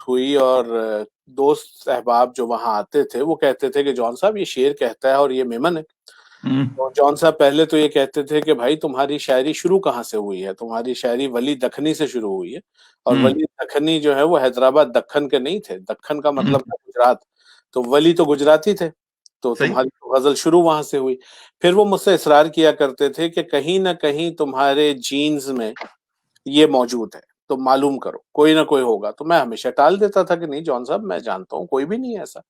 ہوئی اور دوست احباب جو وہاں آتے تھے وہ کہتے تھے کہ جان صاحب یہ شعر کہتا ہے اور یہ میمن ہے. تو جان صاحب پہلے تو یہ کہتے تھے کہ بھائی تمہاری شاعری شروع کہاں سے ہوئی ہے؟ تمہاری شاعری ولی دکنی سے شروع ہوئی ہے. اور ولی دکنی جو ہے وہ حیدرآباد دکن کے نہیں تھے، دکن کا مطلب تھا گجرات، تو ولی تو گجراتی تھے، تو صحیح. تمہاری غزل شروع وہاں سے ہوئی. پھر وہ مجھ سے اصرار کیا کرتے تھے کہ کہیں نہ کہیں تمہارے جینز میں یہ موجود ہے تو معلوم کرو، کوئی نہ کوئی ہوگا. تو میں ہمیشہ ٹال دیتا تھا کہ نہیں جان صاحب میں جانتا ہوں کوئی بھی نہیں ہے ایسا.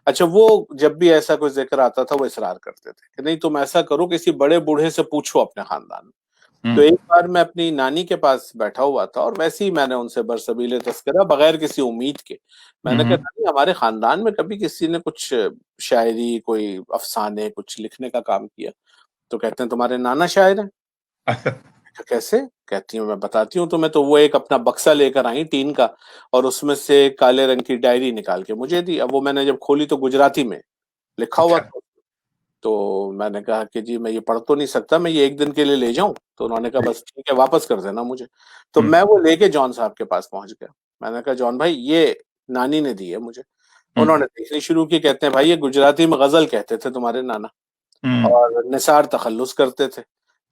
اچھا وہ جب بھی ایسا کوئی ذکر آتا تھا وہ اصرار کرتے تھے کہ نہیں تم ایسا کرو کسی بڑے بوڑھے سے پوچھو اپنے خاندان میں. تو ایک بار میں اپنی نانی کے پاس بیٹھا ہوا تھا اور ویسے ہی میں نے ان سے برسبیل تذکرہ بغیر کسی امید کے میں نے کہا نانی ہمارے خاندان میں کبھی کسی نے کچھ شاعری کوئی افسانے کچھ لکھنے کا کام کیا؟ تو کہتے ہیں تمہارے نانا شاعر ہیں. کیسے؟ کہتی ہوں میں بتاتی ہوں تمہیں. تو وہ ایک اپنا بکسا لے کر آئی ٹین کا اور اس میں سے کالے رنگ کی ڈائری نکال کے مجھے دی. اب وہ میں نے جب کھولی تو گجراتی میں لکھا ہوا تھا. تو میں نے کہا کہ جی میں یہ پڑھ تو نہیں سکتا، میں یہ ایک دن کے لیے لے جاؤں؟ تو انہوں نے کہا بس ٹھیک ہے واپس کر دینا مجھے. تو میں وہ لے کے جان صاحب کے پاس پہنچ گیا. میں نے کہا جان بھائی یہ نانی نے دی ہے مجھے. انہوں نے دیکھنی شروع کی. کہتے ہیں بھائی یہ گجراتی میں غزل کہتے تھے تمہارے نانا اور نثار تخلص کرتے تھے.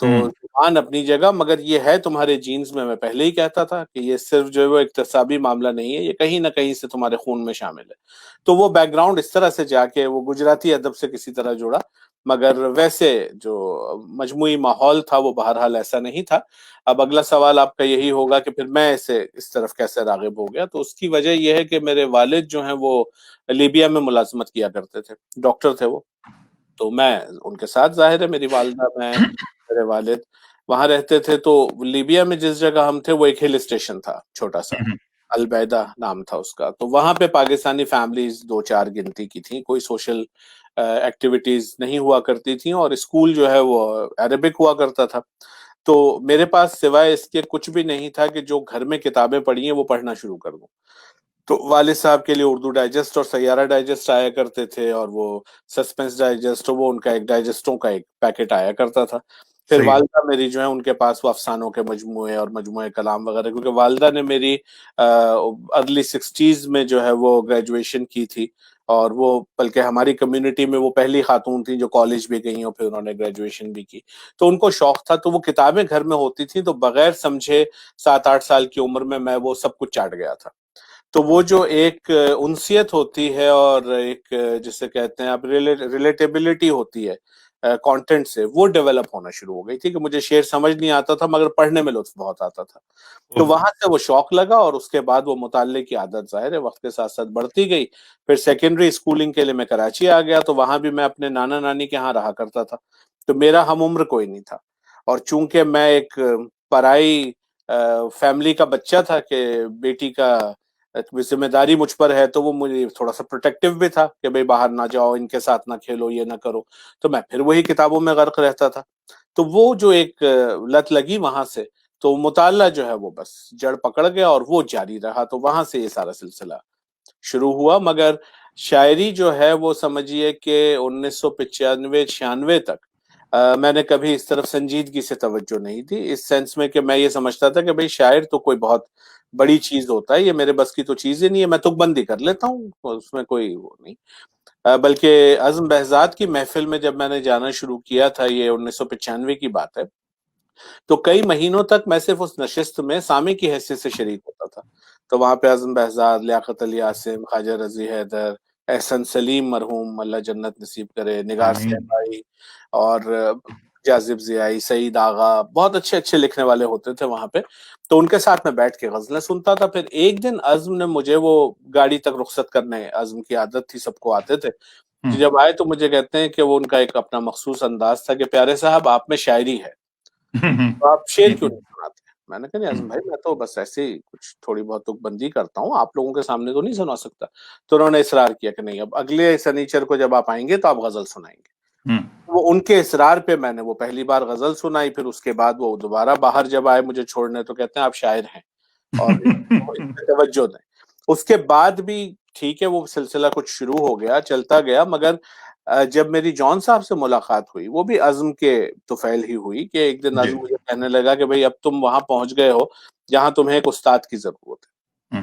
تو زبان اپنی جگہ مگر یہ ہے تمہارے جینز میں پہلے ہی کہتا تھا کہ یہ صرف جو ہے وہ اکتسابی معاملہ نہیں ہے، یہ کہیں نہ کہیں سے تمہارے خون میں شامل ہے. تو وہ بیک گراؤنڈ اس طرح سے جا کے وہ گجراتی ادب سے کسی طرح جڑا، مگر ویسے جو مجموعی ماحول تھا وہ بہرحال ایسا نہیں تھا. اب اگلا سوال آپ کا یہی ہوگا کہ پھر میں اس طرف کیسے راغب ہو گیا. تو اس کی وجہ یہ ہے کہ میرے والد جو ہیں وہ لیبیا میں ملازمت کیا کرتے تھے، ڈاکٹر تھے وہ. تو میں ان کے ساتھ ظاہر ہے میری والدہ میں میرے والد وہاں رہتے تھے. تو لیبیا میں جس جگہ ہم تھے وہ ایک ہل اسٹیشن تھا چھوٹا سا، البیدا نام تھا اس کا. تو وہاں پہ پاکستانی فیملیز دو چار گنتی کی تھیں، کوئی سوشل ایکٹیویٹیز نہیں ہوا کرتی تھیں اور اسکول جو ہے وہ عربک ہوا کرتا تھا. تو میرے پاس سوائے اس کے کچھ بھی نہیں تھا کہ جو گھر میں کتابیں پڑھی ہیں وہ پڑھنا شروع کر دوں. تو والد صاحب کے لیے اردو ڈائجسٹ اور سیارہ ڈائجسٹ آیا کرتے تھے اور وہ سسپینس ڈائجسٹ وہ ان کا ایک ڈائجسٹوں کا ایک پیکٹ آیا کرتا تھا. پھر والدہ میری جو ہے ان کے پاس وہ افسانوں کے مجموعے اور مجموعے کلام وغیرہ، کیونکہ والدہ نے میری ارلی 60s میں جو ہے وہ گریجویشن کی تھی اور وہ بلکہ ہماری کمیونٹی میں وہ پہلی خاتون تھیں جو کالج بھی گئی اور پھر انہوں نے گریجویشن بھی کی. تو ان کو شوق تھا تو وہ کتابیں گھر میں ہوتی تھیں تو بغیر سمجھے 7-8 سال کی عمر میں وہ سب کچھ چاٹ گیا تھا. تو وہ جو ایک انسیت ہوتی ہے اور ایک جسے کہتے ہیں اب ریلیٹیبلٹی ہوتی ہے کانٹینٹ سے، وہ ڈیولپ ہونا شروع ہو گئی تھی کہ مجھے شعر سمجھ نہیں آتا تھا مگر پڑھنے میں لطف بہت آتا تھا. تو وہاں سے وہ شوق لگا اور اس کے بعد وہ مطالعے کی عادت ظاہر ہے وقت کے ساتھ ساتھ بڑھتی گئی. پھر سیکنڈری اسکولنگ کے لیے میں کراچی آ گیا تو وہاں بھی میں اپنے نانا نانی کے ہاں رہا کرتا تھا. تو میرا ہم عمر کوئی نہیں تھا اور چونکہ میں ایک پرائی فیملی کا بچہ تھا کہ بیٹی کا ذمہ داری مجھ پر ہے تو وہ مجھے تھوڑا سا پروٹیکٹیو بھی تھا کہ بھئی باہر نہ جاؤ، ان کے ساتھ نہ کھیلو، یہ نہ کرو. تو میں پھر وہی کتابوں میں غرق رہتا تھا. تو وہ جو ایک لت لگی وہاں سے تو مطالعہ جو ہے وہ بس جڑ پکڑ گیا اور وہ جاری رہا. تو وہاں سے یہ سارا سلسلہ شروع ہوا. مگر شاعری جو ہے وہ سمجھیے کہ 1995-96 تک میں نے کبھی اس طرف سنجیدگی سے توجہ نہیں دی، اس سینس میں کہ میں یہ سمجھتا تھا کہ بھئی شاعر تو کوئی بہت بڑی چیز ہوتا ہے، یہ میرے بس کی تو چیز ہی نہیں ہے، میں تک بندی کر لیتا ہوں اس میں کوئی وہ نہیں. بلکہ عزم بہزاد کی محفل میں جب میں نے جانا شروع کیا تھا، یہ 1995 کی بات ہے، تو کئی مہینوں تک میں صرف اس نشست میں سامع کی حیثیت سے شریک ہوتا تھا. تو وہاں پہ عزم بہزاد، لیاقت علی عاصم، خواجہ رضی حیدر، احسن سلیم مرحوم اللہ جنت نصیب کرے، نگار صاحبائی اور جاذب ضیائی، سعید آغا، بہت اچھے اچھے لکھنے والے ہوتے تھے وہاں پہ. تو ان کے ساتھ میں بیٹھ کے غزلیں سنتا تھا. پھر ایک دن عزم نے مجھے وہ گاڑی تک رخصت کرنے، عزم کی عادت تھی سب کو آتے تھے، جب آئے تو مجھے کہتے ہیں کہ وہ ان کا ایک اپنا مخصوص انداز تھا کہ پیارے صاحب آپ میں شاعری ہے تو آپ شعر کیوں نہیں سناتے؟ میں نے کہا نہیں اعظم بھائی میں تو بس ایسے ہی کچھ تھوڑی بہت تک بندی کرتا ہوں، آپ لوگوں کے سامنے تو نہیں سنا سکتا. تو انہوں نے اصرار کیا کہ نہیں اب اگلے سنیچر کو جب آپ آئیں گے تو آپ غزل سنائیں گے. وہ ان کے اصرار پہ میں نے وہ پہلی بار غزل سنائی. پھر اس کے بعد وہ دوبارہ باہر جب آئے مجھے چھوڑنے تو کہتے ہیں آپ شاعر ہیں اور اس پہ توجہ دیں. اس کے بعد بھی ٹھیک ہے وہ سلسلہ کچھ شروع ہو گیا، چلتا گیا. مگر جب میری جان صاحب سے ملاقات ہوئی وہ بھی عزم کے طفیل ہی ہوئی کہ ایک دن عزم مجھے کہنے لگا کہ بھئی اب تم وہاں پہنچ گئے ہو جہاں تمہیں ایک استاد کی ضرورت ہے.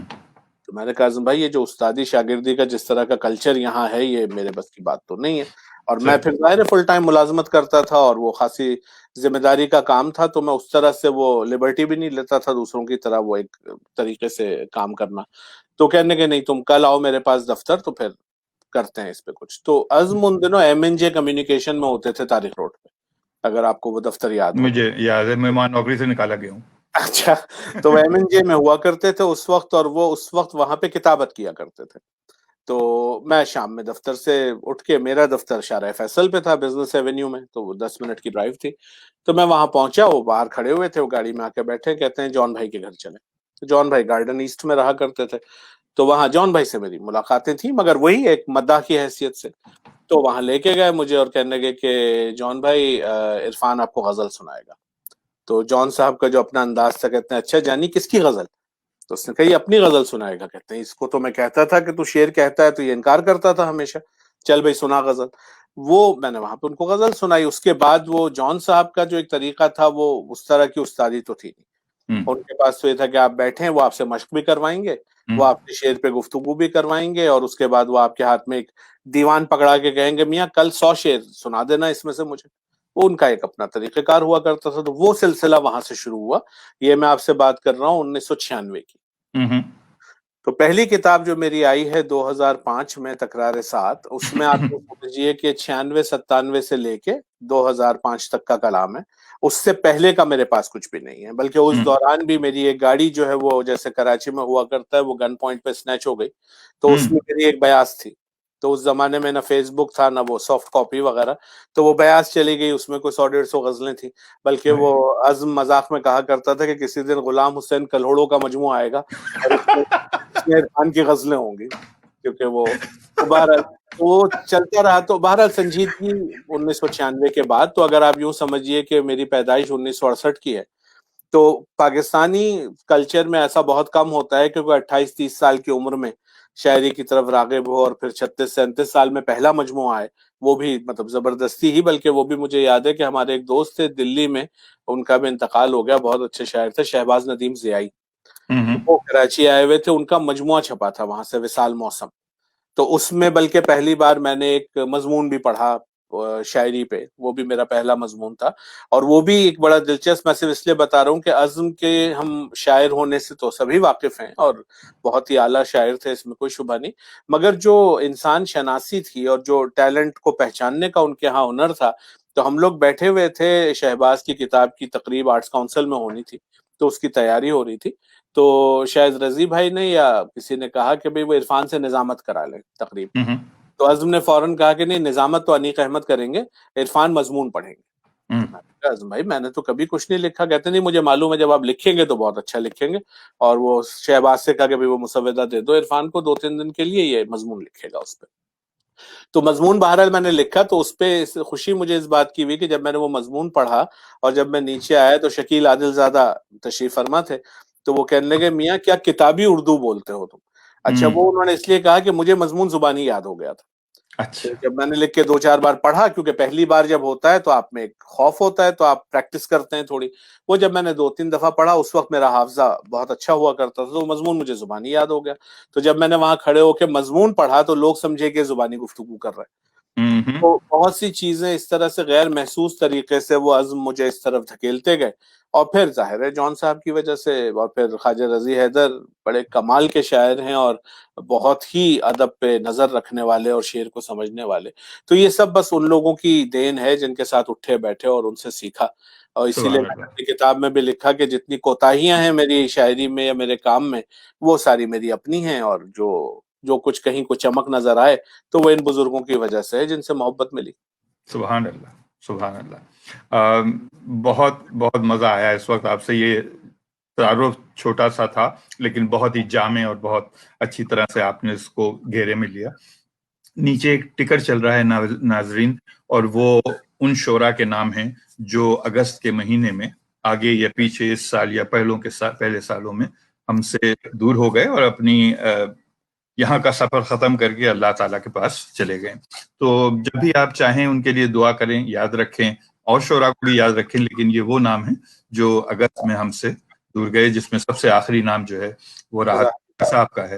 تو میں نے کہا اعظم بھائی یہ جو استادی شاگردی کا جس طرح کا کلچر یہاں ہے یہ میرے بس کی بات تو نہیں ہے، اور میں پھر ظاہر فل ٹائم ملازمت کرتا تھا اور وہ خاصی ذمہ داری کا کام تھا، تو میں اس طرح سے وہ لبرٹی بھی نہیں لیتا تھا دوسروں کی طرح وہ ایک طریقے سے کام کرنا. تو کہنے کہ نہیں تم کل آؤ میرے پاس دفتر تو پھر کرتے ہیں اس پہ کچھ. تو عزم ان دنوں ایم این جے کمیونیکیشن میں ہوتے تھے طارق روڈ پہ، اگر آپ کو وہ دفتر یاد ہو. مجھے یاد ہے، میں وہاں نوکری سے نکالا گیا ہوں. اچھا، تو وہ ایم این جے میں ہوا کرتے تھے اس وقت، اور وہ اس وقت وہاں پہ کتابت کیا کرتے تھے. تو میں شام میں دفتر سے اٹھ کے، میرا دفتر شارع فیصل پہ تھا بزنس ایونیو میں، تو وہ 10 منٹ کی ڈرائیو تھی. تو میں وہاں پہنچا، وہ باہر کھڑے ہوئے تھے، وہ گاڑی میں آ کے بیٹھے، کہتے ہیں جان بھائی کے گھر چلیں. تو جان بھائی گارڈن ایسٹ میں رہا کرتے تھے، تو وہاں جان بھائی سے میری ملاقاتیں تھیں، مگر وہی ایک مداح کی حیثیت سے. تو وہاں لے کے گئے مجھے اور کہنے لگے کہ جان بھائی عرفان آپ کو غزل سنائے گا. تو جان صاحب کا جو اپنا انداز تھا، کہتے ہیں اچھا جانی کس کی غزل؟ تو اس نے کہا یہ اپنی غزل سنائے گا. کہتے ہیں اس کو تو میں کہتا تھا کہ تو شعر کہتا ہے تو یہ انکار کرتا تھا ہمیشہ، چل بھائی سنا غزل. وہ میں نے وہاں پہ ان کو غزل سنائی. اس کے بعد وہ جان صاحب کا جو ایک طریقہ تھا وہ اس طرح کی استادی تو تھی نہیں، ان کے پاس تو یہ تھا کہ آپ بیٹھیں، وہ آپ سے مشق بھی کروائیں گے، وہ آپ کے شعر پہ گفتگو بھی کروائیں گے، اور اس کے بعد وہ آپ کے ہاتھ میں ایک دیوان پکڑا کے کہیں گے میاں کل 100 شعر سنا دینا اس میں سے مجھے. وہ ان کا ایک اپنا طریقہ کار ہوا کرتا تھا. تو وہ سلسلہ وہاں سے شروع ہوا. یہ میں آپ سے بات کر رہا ہوں 1996 کی. تو پہلی کتاب جو میری آئی ہے 2005 میں، تکرار سات، اس میں آپ کو سمجھیے کہ 96-97 سے لے کے 2005 تک کا کلام ہے. اس سے پہلے کا میرے پاس کچھ بھی نہیں ہے، بلکہ اس دوران بھی میری ایک گاڑی جو ہے وہ جیسے کراچی میں ہوا کرتا ہے وہ گن پوائنٹ پہ سنیچ ہو گئی. تو اس میں میری ایک بیاس تھی. تو اس زمانے میں نہ فیس بک تھا نہ وہ سافٹ کاپی وغیرہ، تو وہ بیاس چلی گئی. اس میں کوئی 100-150 غزلیں تھیں، بلکہ وہ عزم مذاق میں کہا کرتا تھا کہ کسی دن غلام حسین کلہوڑوں کا مجموعہ آئے گا اور اس میں عرفان کی غزلیں ہوں گی، کیونکہ وہ بہرحال وہ چلتا رہا. تو بہرحال سنجیدگی 1996 کے بعد، تو اگر آپ یوں سمجھیے کہ میری پیدائش 1968 کی ہے، تو پاکستانی کلچر میں ایسا بہت کم ہوتا ہے کہ کوئی 28-30 سال کی عمر میں شاعری کی طرف راغب ہو اور پھر 36-37 سال میں پہلا مجموعہ آئے، وہ بھی مطلب زبردستی ہی. بلکہ وہ بھی مجھے یاد ہے کہ ہمارے ایک دوست تھے دلی میں، ان کا بھی انتقال ہو گیا، بہت اچھے شاعر تھے، شہباز ندیم ضیائی. وہ کراچی آئے ہوئے تھے، ان کا مجموعہ چھپا تھا وہاں سے، وصال موسم. تو اس میں بلکہ پہلی بار میں نے ایک مضمون بھی پڑھا شاعری پہ، وہ بھی میرا پہلا مضمون تھا. اور وہ بھی ایک بڑا دلچسپ، میں صرف اس لیے بتا رہا ہوں کہ عزم کے ہم شاعر ہونے سے تو سبھی واقف ہیں اور بہت ہی اعلیٰ شاعر تھے، اس میں کوئی شبہ نہیں، مگر جو انسان شناسی تھی اور جو ٹیلنٹ کو پہچاننے کا ان کے ہاں ہنر تھا. تو ہم لوگ بیٹھے ہوئے تھے، شہباز کی کتاب کی تقریب آرٹس کونسل میں ہونی تھی، تو اس کی تیاری ہو رہی تھی. تو شاید رضی بھائی نے یا کسی نے کہا کہ بھئی وہ عرفان سے نظامت کرا لیں تقریب. تو عزم نے فوراً کہا کہ نہیں، نظامت تو انیق احمد کریں گے، عرفان مضمون پڑھیں گے. تو میں نے کہا عزم بھائی میں نے تو کبھی کچھ نہیں لکھا. کہتے نہیں مجھے معلوم ہے جب آپ لکھیں گے تو بہت اچھا لکھیں گے. اور وہ شہباز سے کہا کہ بھئی وہ مسودہ دے دو عرفان کو، 2-3 دن کے لیے یہ مضمون لکھے گا اس پہ. تو مضمون بہرحال میں نے لکھا. تو اس پہ خوشی مجھے اس بات کی ہوئی کہ جب میں نے وہ مضمون پڑھا اور جب میں نیچے آیا تو شکیل عادل زادہ تشریف فرما تھے. تو وہ کہنے لگے میاں کیا کتابی اردو بولتے ہو تم. اچھا، وہ انہوں نے اس لیے کہا کہ مجھے مضمون زبانی یاد ہو گیا تھا. تو جب میں نے لکھ کے 2-4 بار پڑھا، کیونکہ پہلی بار جب ہوتا ہے تو آپ میں ایک خوف ہوتا ہے، تو آپ پریکٹس کرتے ہیں تھوڑی. وہ جب میں نے 2-3 دفعہ پڑھا، اس وقت میرا حافظہ بہت اچھا ہوا کرتا تھا، تو مضمون مجھے زبانی یاد ہو گیا. تو جب میں نے وہاں کھڑے ہو کے مضمون پڑھا تو لوگ سمجھے کہ زبانی گفتگو کر رہے ہیں. تو بہت سی چیزیں اس طرح سے غیر محسوس طریقے سے وہ عزم مجھے اس طرف دھکیلتے گئے. اور پھر ظاہر ہے جان صاحب کی وجہ سے، اور پھر خواجہ رضی حیدر بڑے کمال کے شاعر ہیں اور بہت ہی ادب پہ نظر رکھنے والے اور شعر کو سمجھنے والے. تو یہ سب بس ان لوگوں کی دین ہے جن کے ساتھ اٹھے بیٹھے اور ان سے سیکھا. اور اسی لیے میں نے اپنی کتاب میں بھی لکھا کہ جتنی کوتاہیاں ہیں میری شاعری میں یا میرے کام میں، وہ ساری میری اپنی ہیں، اور جو کچھ کہیں کو چمک نظر آئے تو وہ ان بزرگوں کی وجہ سے ہے جن سے محبت ملی. سبحان اللہ، سبحان اللہ. بہت بہت مزہ آیا اس وقت آپ سے. یہ تعارف چھوٹا سا تھا لیکن بہت ہی جامع اور بہت اچھی طرح سے آپ نے اس کو گھیرے میں لیا. نیچے ایک ٹکر چل رہا ہے ناظرین، اور وہ ان شعراء کے نام ہیں جو اگست کے مہینے میں آگے یا پیچھے اس سال یا پہلے سالوں میں ہم سے دور ہو گئے اور اپنی یہاں کا سفر ختم کر کے اللہ تعالیٰ کے پاس چلے گئے. تو جب بھی آپ چاہیں ان کے لیے دعا کریں، یاد رکھیں، اور شعراء کو بھی یاد رکھیں. لیکن یہ وہ نام ہیں جو اگست میں ہم سے دور گئے، جس میں سب سے آخری نام جو ہے وہ راحت صاحب کا ہے.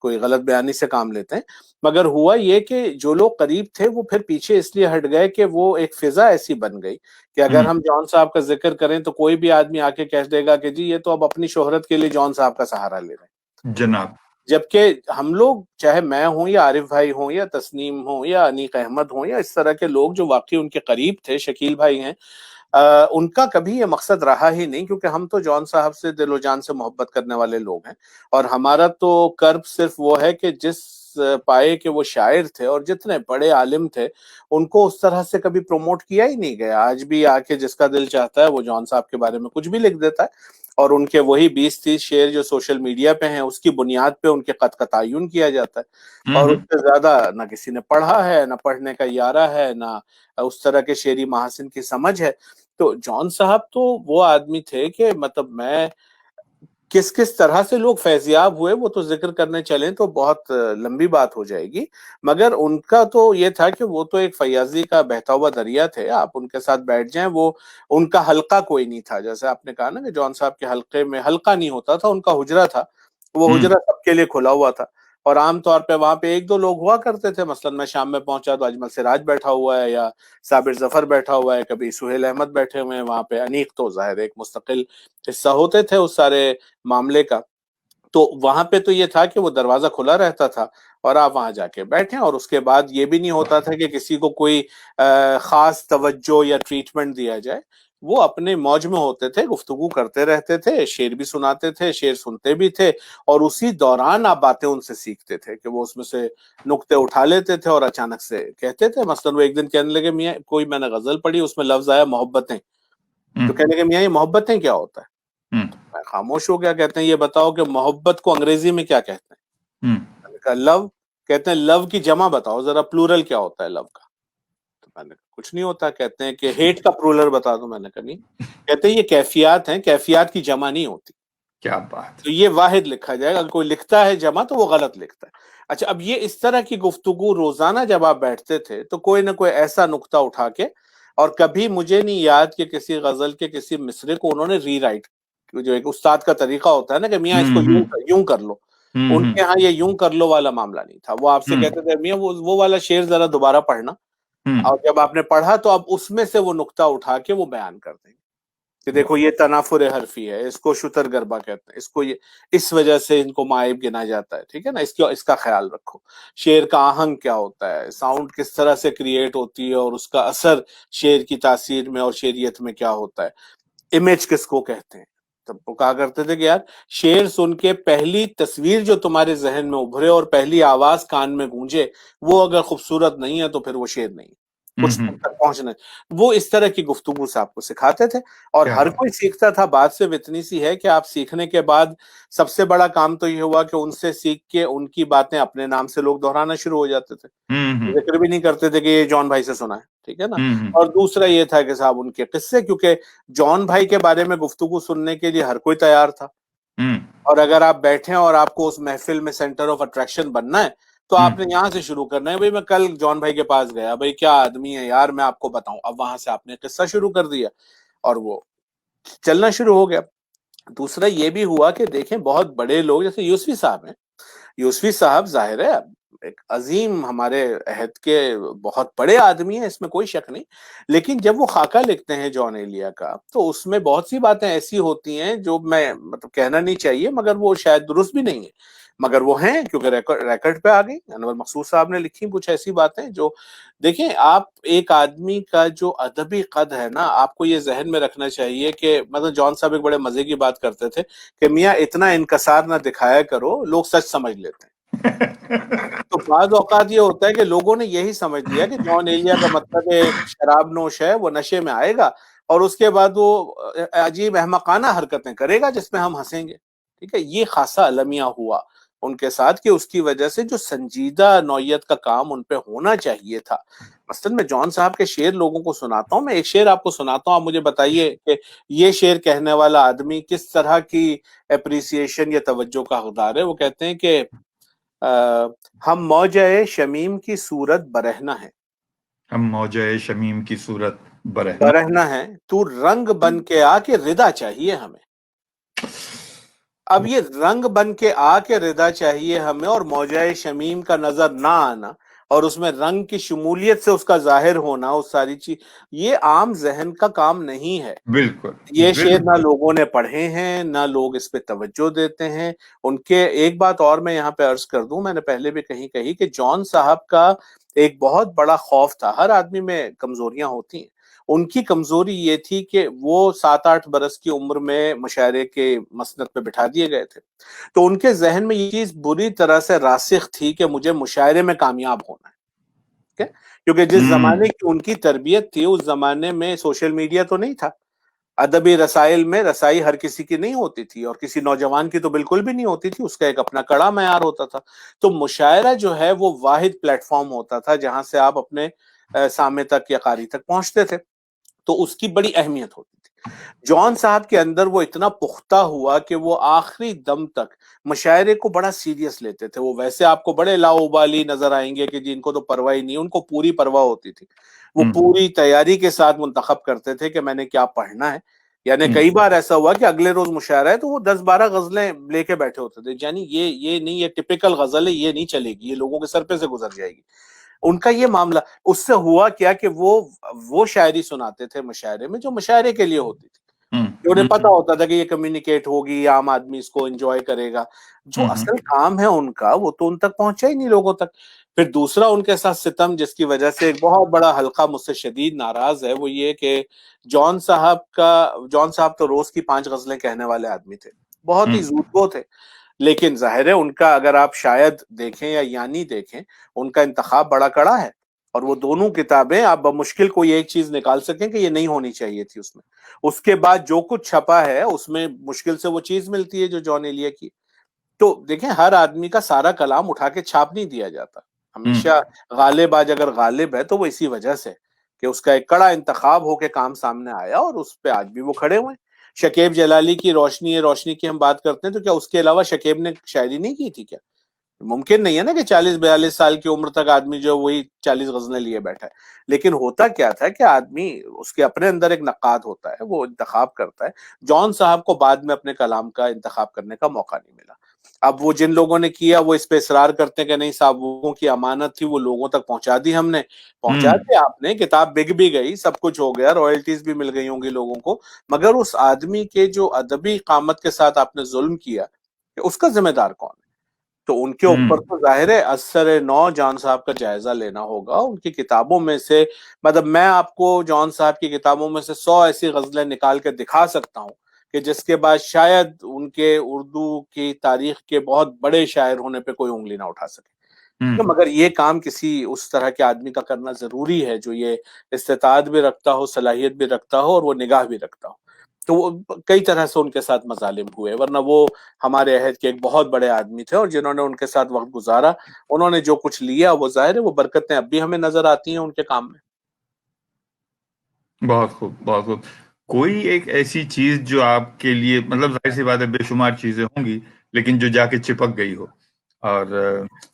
کوئی غلط بیانی سے کام لیتے ہیں، مگر ہوا یہ کہ جو لوگ قریب تھے وہ پھر پیچھے اس لیے ہٹ گئے کہ وہ ایک فضا ایسی بن گئی کہ اگر ہم جان صاحب کا ذکر کریں تو کوئی بھی آدمی آ کے کہہ دے گا کہ جی یہ تو اب اپنی شہرت کے لیے جان صاحب کا سہارا لے رہے ہیں جناب. جبکہ ہم لوگ چاہے میں ہوں یا عارف بھائی ہوں یا تسنیم ہوں یا انیق احمد ہوں یا اس طرح کے لوگ جو واقعی ان کے قریب تھے، شکیل بھائی ہیں، ان کا کبھی یہ مقصد رہا ہی نہیں، کیونکہ ہم تو جان صاحب سے دل و جان سے محبت کرنے والے لوگ ہیں، اور ہمارا تو کرب صرف وہ ہے کہ جس پائے کہ وہ شاعر تھے اور جتنے بڑے عالم تھے ان کو اس طرح سے کبھی پروموٹ کیا ہی نہیں گیا. آج بھی آ کے جس کا دل چاہتا ہے وہ جان صاحب کے بارے میں کچھ بھی لکھ دیتا ہے، اور ان کے وہی 20-30 شعر جو سوشل میڈیا پہ ہیں اس کی بنیاد پہ ان کے قد کا تعین کیا جاتا ہے، اور اس سے زیادہ نہ کسی نے پڑھا ہے، نہ پڑھنے کا ارادہ ہے، نہ اس طرح کے شعری محاسن کی سمجھ ہے. تو جان صاحب تو وہ آدمی تھے کہ مطلب میں کس کس طرح سے لوگ فیضیاب ہوئے وہ تو ذکر کرنے چلیں تو بہت لمبی بات ہو جائے گی، مگر ان کا تو یہ تھا کہ وہ تو ایک فیاضی کا بہتا ہوا دریا تھے. آپ ان کے ساتھ بیٹھ جائیں، وہ ان کا حلقہ کوئی نہیں تھا. جیسے آپ نے کہا نا کہ جان صاحب کے حلقے میں حلقہ نہیں ہوتا تھا، ان کا حجرہ تھا، وہ حجرہ سب کے لیے کھلا ہوا تھا. اور عام طور پہ وہاں پہ ایک دو لوگ ہوا کرتے تھے، مثلا میں شام میں پہنچا تو اجمل سراج بیٹھا ہوا ہے یا صابر ظفر بیٹھا ہوا ہے، کبھی سہیل احمد بیٹھے ہوئے ہیں وہاں پہ، انیق تو ظاہر ایک مستقل حصہ ہوتے تھے اس سارے معاملے کا. تو وہاں پہ تو یہ تھا کہ وہ دروازہ کھلا رہتا تھا اور آپ وہاں جا کے بیٹھیں، اور اس کے بعد یہ بھی نہیں ہوتا تھا کہ کسی کو کوئی خاص توجہ یا ٹریٹمنٹ دیا جائے. وہ اپنے موج میں ہوتے تھے، گفتگو کرتے رہتے تھے، شعر بھی سناتے تھے، شعر سنتے بھی تھے، اور اسی دوران آپ باتیں ان سے سیکھتے تھے کہ وہ اس میں سے نقطے اٹھا لیتے تھے اور اچانک سے کہتے تھے. مثلا وہ ایک دن کہنے لگے میاں کوئی میں نے غزل پڑھی اس میں لفظ آیا محبتیں، تو کہنے لگے میاں یہ محبتیں کیا ہوتا ہے؟ میں خاموش ہو گیا. کہتے ہیں یہ بتاؤ کہ محبت کو انگریزی میں کیا کہتے ہیں؟ میں نے کہا لو. کہتے ہیں لو کی جمع بتاؤ ذرا، پلورل کیا ہوتا ہے لو کا؟ تو میں نے کہا کچھ نہیں ہوتا. کہتے ہیں کہ ہیٹ کا پلورل بتا دو. میں نے کہا نہیں. کہتے ہیں یہ کیفیات ہیں، کیفیات کی جمع نہیں ہوتی. کیا بات. تو یہ واحد لکھا جائے گا، اگر کوئی لکھتا ہے جمع تو وہ غلط لکھتا ہے. اچھا، اب یہ اس طرح کی گفتگو روزانہ جب آپ بیٹھتے تھے تو کوئی نہ کوئی ایسا نقطہ اٹھا کے، اور کبھی مجھے نہیں یاد کہ کسی غزل کے کسی مصرے کو انہوں نے ری رائٹ، جو ایک استاد کا طریقہ ہوتا ہے نا کہ میاں اس کو یوں کر لو، ان کے ہاں یہ یوں کر لو والا معاملہ نہیں تھا. وہ آپ سے کہتے تھے میاں وہ والا شعر ذرا دوبارہ پڑھنا، اور جب آپ نے پڑھا تو اب اس میں سے وہ نقطہ اٹھا کے وہ بیان کر دیں گے کہ دیکھو یہ تنافر حرفی ہے، اس کو شتر گربا کہتے ہیں، اس کو یہ اس وجہ سے ان کو معائب گنا جاتا ہے، ٹھیک ہے نا، اس کا خیال رکھو. شعر کا آہنگ کیا ہوتا ہے، ساؤنڈ کس طرح سے کریٹ ہوتی ہے اور اس کا اثر شعر کی تاثیر میں اور شعریت میں کیا ہوتا ہے، امیج کس کو کہتے ہیں. تب وہ کہا کرتے تھے کہ یار شعر سن کے پہلی تصویر جو تمہارے ذہن میں ابھرے اور پہلی آواز کان میں گونجے وہ اگر خوبصورت نہیں ہے تو پھر وہ شعر نہیں، کچھ تک پہنچنا. وہ اس طرح کی گفتگو سے آپ کو سکھاتے تھے، اور ہر کوئی سیکھتا تھا. بات سے اتنی سی ہے کہ آپ سیکھنے کے بعد سب سے بڑا کام تو یہ ہوا کہ ان سے سیکھ کے ان کی باتیں اپنے نام سے لوگ دہرانا شروع ہو جاتے تھے، ذکر بھی نہیں کرتے تھے کہ یہ جان بھائی سے سنا ہے، ٹھیک ہے نا. اور دوسرا یہ تھا کہ صاحب ان کے قصے، کیونکہ جان بھائی کے بارے میں گفتگو سننے کے لیے ہر کوئی تیار تھا، اور اگر آپ بیٹھیں اور آپ کو اس محفل میں سینٹر آف اٹریکشن بننا ہے تو آپ نے یہاں سے شروع کرنا ہے. بھائی میں کل جان بھائی کے پاس گیا، بھائی کیا آدمی ہے یار، میں آپ کو بتاؤں. اب وہاں سے آپ نے قصہ شروع کر دیا اور وہ چلنا شروع ہو گیا. دوسرا یہ بھی ہوا کہ دیکھیں بہت بڑے لوگ جیسے یوسفی صاحب ہیں، یوسفی صاحب ظاہر ہے ایک عظیم ہمارے عہد کے بہت بڑے آدمی ہیں، اس میں کوئی شک نہیں، لیکن جب وہ خاکہ لکھتے ہیں جان ایلیا کا تو اس میں بہت سی باتیں ایسی ہوتی ہیں جو میں مطلب کہنا نہیں چاہیے مگر وہ شاید درست بھی نہیں ہے، مگر وہ ہیں کیونکہ ریکارڈ پہ آ گئی. انور مقصود صاحب نے لکھی کچھ ایسی باتیں جو دیکھیں، آپ ایک آدمی کا جو ادبی قد ہے نا، آپ کو یہ ذہن میں رکھنا چاہیے کہ مطلب جان صاحب ایک بڑے مزے کی بات کرتے تھے کہ میاں اتنا انکسار نہ دکھایا کرو، لوگ سچ سمجھ لیتے ہیں. تو بعض اوقات یہ ہوتا ہے کہ لوگوں نے یہی سمجھ لیا کہ جان ایلیا کا مطلب ایک شراب نوش ہے، وہ نشے میں آئے گا اور اس کے بعد وہ عجیب احمقانہ حرکتیں کرے گا جس میں ہم ہنسیں گے، ٹھیک ہے. یہ خاصا المیہ ہوا ان کے ساتھ کہ اس کی وجہ سے جو سنجیدہ نوعیت کا کام ان پہ ہونا چاہیے تھا. مثلا میں جان صاحب کے شعر لوگوں کو سناتا ہوں، میں ایک شعر آپ کو سناتا ہوں، آپ مجھے بتائیے کہ یہ شعر کہنے والا آدمی کس طرح کی اپریسیشن یا توجہ کا حقدار ہے. وہ کہتے ہیں کہ ہم موجۂ شمیم کی صورت برہنہ ہیں، ہم موجۂ شمیم کی صورت برہنہ ہیں، تو رنگ بن کے آ کے ردا چاہیے ہمیں. اب یہ رنگ بن کے آ کے رضا چاہیے ہمیں، اور موجۂ شمیم کا نظر نہ آنا، اور اس میں رنگ کی شمولیت سے اس کا ظاہر ہونا، اس ساری چیز، یہ عام ذہن کا کام نہیں ہے. بالکل یہ شعر نہ بالکل. لوگوں نے پڑھے ہیں، نہ لوگ اس پہ توجہ دیتے ہیں. ان کے ایک بات اور میں یہاں پہ عرض کر دوں، میں نے پہلے بھی کہی کہ جان صاحب کا ایک بہت بڑا خوف تھا. ہر آدمی میں کمزوریاں ہوتی ہیں، ان کی کمزوری یہ تھی کہ وہ 7-8 برس کی عمر میں مشاعرے کے مسند پہ بٹھا دیے گئے تھے. تو ان کے ذہن میں یہ چیز بری طرح سے راسخ تھی کہ مجھے مشاعرے میں کامیاب ہونا ہے. کیونکہ جس زمانے کی ان کی تربیت تھی، اس زمانے میں سوشل میڈیا تو نہیں تھا. ادبی رسائل میں رسائی ہر کسی کی نہیں ہوتی تھی، اور کسی نوجوان کی تو بالکل بھی نہیں ہوتی تھی. اس کا ایک اپنا کڑا معیار ہوتا تھا. تو مشاعرہ جو ہے وہ واحد پلیٹ فارم ہوتا تھا جہاں سے آپ اپنے سامع تک یا قاری تک پہنچتے تھے. تو اس کی بڑی اہمیت ہوتی تھی. جان صاحب کے اندر وہ اتنا پختہ ہوا کہ وہ آخری دم تک مشاعرے کو بڑا سیریس لیتے تھے. وہ ویسے آپ کو بڑے لاؤبالی نظر آئیں گے کہ جن کو تو پرواہ ہی نہیں، ان کو پوری پرواہ ہوتی تھی. وہ پوری تیاری کے ساتھ منتخب کرتے تھے کہ میں نے کیا پڑھنا ہے. یعنی کئی بار ایسا ہوا کہ اگلے روز مشاعرہ ہے تو وہ 10-12 غزلیں لے کے بیٹھے ہوتے تھے. یعنی یہ نہیں، یہ ٹپیکل غزل ہے، یہ نہیں چلے گی، یہ لوگوں کے سر پہ سے گزر جائے گی. ان کا یہ معاملہ. اس سے ہوا کیا کہ وہ شاعری سناتے تھے مشاعرے میں جو مشاعرے کے لیے ہوتی تھی. انہیں پتا ہوتا تھا کہ یہ کمیونیکیٹ ہوگی، عام آدمی اس کو انجوائے کرے گا. جو اصل کام ہے ان کا وہ تو ان تک پہنچا ہی نہیں لوگوں تک. پھر دوسرا ان کے ساتھ ستم، جس کی وجہ سے ایک بہت بڑا حلقہ مجھ سے شدید ناراض ہے، وہ یہ کہ جان صاحب تو روز کی 5 غزلیں کہنے والے آدمی تھے، بہت ہی زودگو تھے. لیکن ظاہر ہے ان کا، اگر آپ شاید دیکھیں یا یعنی دیکھیں، ان کا انتخاب بڑا کڑا ہے. اور وہ دونوں کتابیں آپ بمشکل کوئی ایک چیز نکال سکیں کہ یہ نہیں ہونی چاہیے تھی اس میں. اس کے بعد جو کچھ چھپا ہے اس میں مشکل سے وہ چیز ملتی ہے جو جان ایلیا کی. تو دیکھیں، ہر آدمی کا سارا کلام اٹھا کے چھاپ نہیں دیا جاتا. ہمیشہ غالب آج اگر غالب ہے تو وہ اسی وجہ سے کہ اس کا ایک کڑا انتخاب ہو کے کام سامنے آیا، اور اس پہ آج بھی وہ کھڑے ہوئے ہیں. شکیب جلالی کی روشنی کی ہم بات کرتے ہیں تو کیا اس کے علاوہ شکیب نے شاعری نہیں کی تھی؟ کیا ممکن نہیں ہے نا کہ 40-42 سال کی عمر تک آدمی جو وہی 40 غزلیں لیے بیٹھا ہے. لیکن ہوتا کیا تھا کہ آدمی اس کے اپنے اندر ایک نقاد ہوتا ہے، وہ انتخاب کرتا ہے. جان صاحب کو بعد میں اپنے کلام کا انتخاب کرنے کا موقع نہیں ملا. اب وہ جن لوگوں نے کیا وہ اس پہ اصرار کرتے ہیں کہ نہیں صاحب، لوگوں کی امانت تھی، وہ لوگوں تک پہنچا دی ہم نے. پہنچا دی آپ نے، کتاب بک بھی گئی، سب کچھ ہو گیا، رائلٹیز بھی مل گئی ہوں گی لوگوں کو، مگر اس آدمی کے جو ادبی قامت کے ساتھ آپ نے ظلم کیا، اس کا ذمہ دار کون ہے؟ تو ان کے اوپر تو ظاہر ہے اثر نو جان صاحب کا جائزہ لینا ہوگا. ان کی کتابوں میں سے، مطلب میں آپ کو جان صاحب کی کتابوں میں سے 100 ایسی غزلیں نکال کے دکھا سکتا ہوں کہ جس کے بعد شاید ان کے اردو کی تاریخ کے بہت بڑے شاعر ہونے پہ کوئی انگلی نہ اٹھا سکے. مگر یہ کام کسی اس طرح کے آدمی کا کرنا ضروری ہے جو یہ استطاعت بھی رکھتا ہو، صلاحیت بھی رکھتا ہو، اور وہ نگاہ بھی رکھتا ہو. تو وہ کئی طرح سے ان کے ساتھ مظالم ہوئے، ورنہ وہ ہمارے عہد کے ایک بہت بڑے آدمی تھے، اور جنہوں نے ان کے ساتھ وقت گزارا، انہوں نے جو کچھ لیا، وہ ظاہر ہے وہ برکتیں اب بھی ہمیں نظر آتی ہیں ان کے کام میں. بہت خوب بہت خوب. کوئی ایک ایسی چیز جو آپ کے لیے، مطلب ظاہر سی بات ہے بے شمار چیزیں ہوں گی، لیکن جو جا کے چپک گئی ہو. اور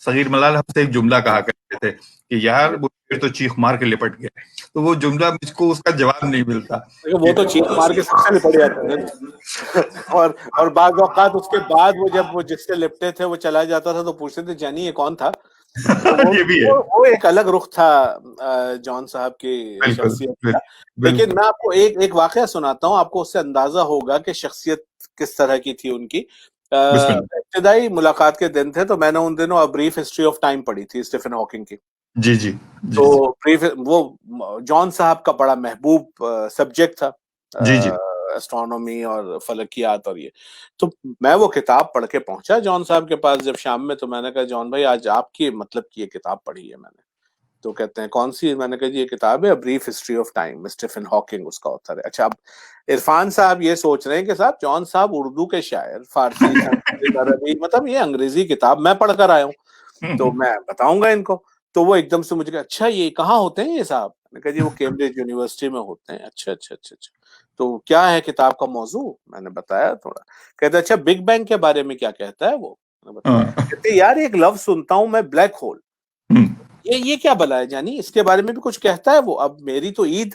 صغیر ملال ہم سے ایک جملہ کہا کرتے تھے کہ یار وہ شیر تو چیخ مار کے لپٹ گیا. تو وہ جملہ مجھ کو اس کا جواب نہیں ملتا. وہ تو چیخ مار کے سب سے لپٹ جاتا ہے. اور بعض اوقات اس کے بعد وہ جب وہ جس سے لپٹے تھے وہ چلا جاتا تھا تو پوچھتے تھے جانی یہ کون تھا. یہ بھی ہے. وہ ایک الگ رخ تھا جان صاحب کی شخصیت کا. لیکن میں آپ کو ایک واقعہ سناتا ہوں، آپ کو اس سے اندازہ ہوگا کہ شخصیت کس طرح کی تھی ان کی. ابتدائی ملاقات کے دن تھے تو میں نے ان دنوں A Brief History of Time پڑھی تھی اسٹیفن ہاکنگ کی. جی جی. تو وہ جان صاحب کا بڑا محبوب سبجیکٹ تھا، جی جی. اسٹرانومی اور فلکیات اور یہ. تو میں وہ کتاب پڑھ کے پہنچا جان صاحب کے پاس جب شام میں، تو میں نے کہا جان بھائی آج آپ کی مطلب کی یہ کتاب پڑھی ہے میں نے. تو کہتے ہیں کون سی؟ میں نے کہا جی یہ کتاب ہے A Brief History of Time، Stephen Hawking اس کا آتھر ہے. اچھا، اب عرفان صاحب یہ سوچ رہے ہیں کہ صاحب جان صاحب اردو کے شاعر، فارسی، سنسکرت، عربی، مطلب یہ انگریزی کتاب میں پڑھ کر آیا ہوں تو میں بتاؤں گا ان کو. تو وہ ایک دم سے مجھے کہا اچھا یہ کہاں ہوتے ہیں یہ صاحب؟ میں نے کہا جی وہ کیمبرج یونیورسٹی میں ہوتے ہیں. اچھا اچھا اچھا اچھا. تو کیا ہے کتاب کا موضوع؟ میں نے بتایا تھوڑا. کہتے اچھا بگ بینگ کے بارے میں کیا کہتا ہے وہ؟ کہتے یار ایک لفظ سنتا ہوں میں، بلیک ہول، یہ کیا بلا ہے جانی، اس کے بارے میں بھی کچھ کہتا ہے وہ؟ اب میری تو عید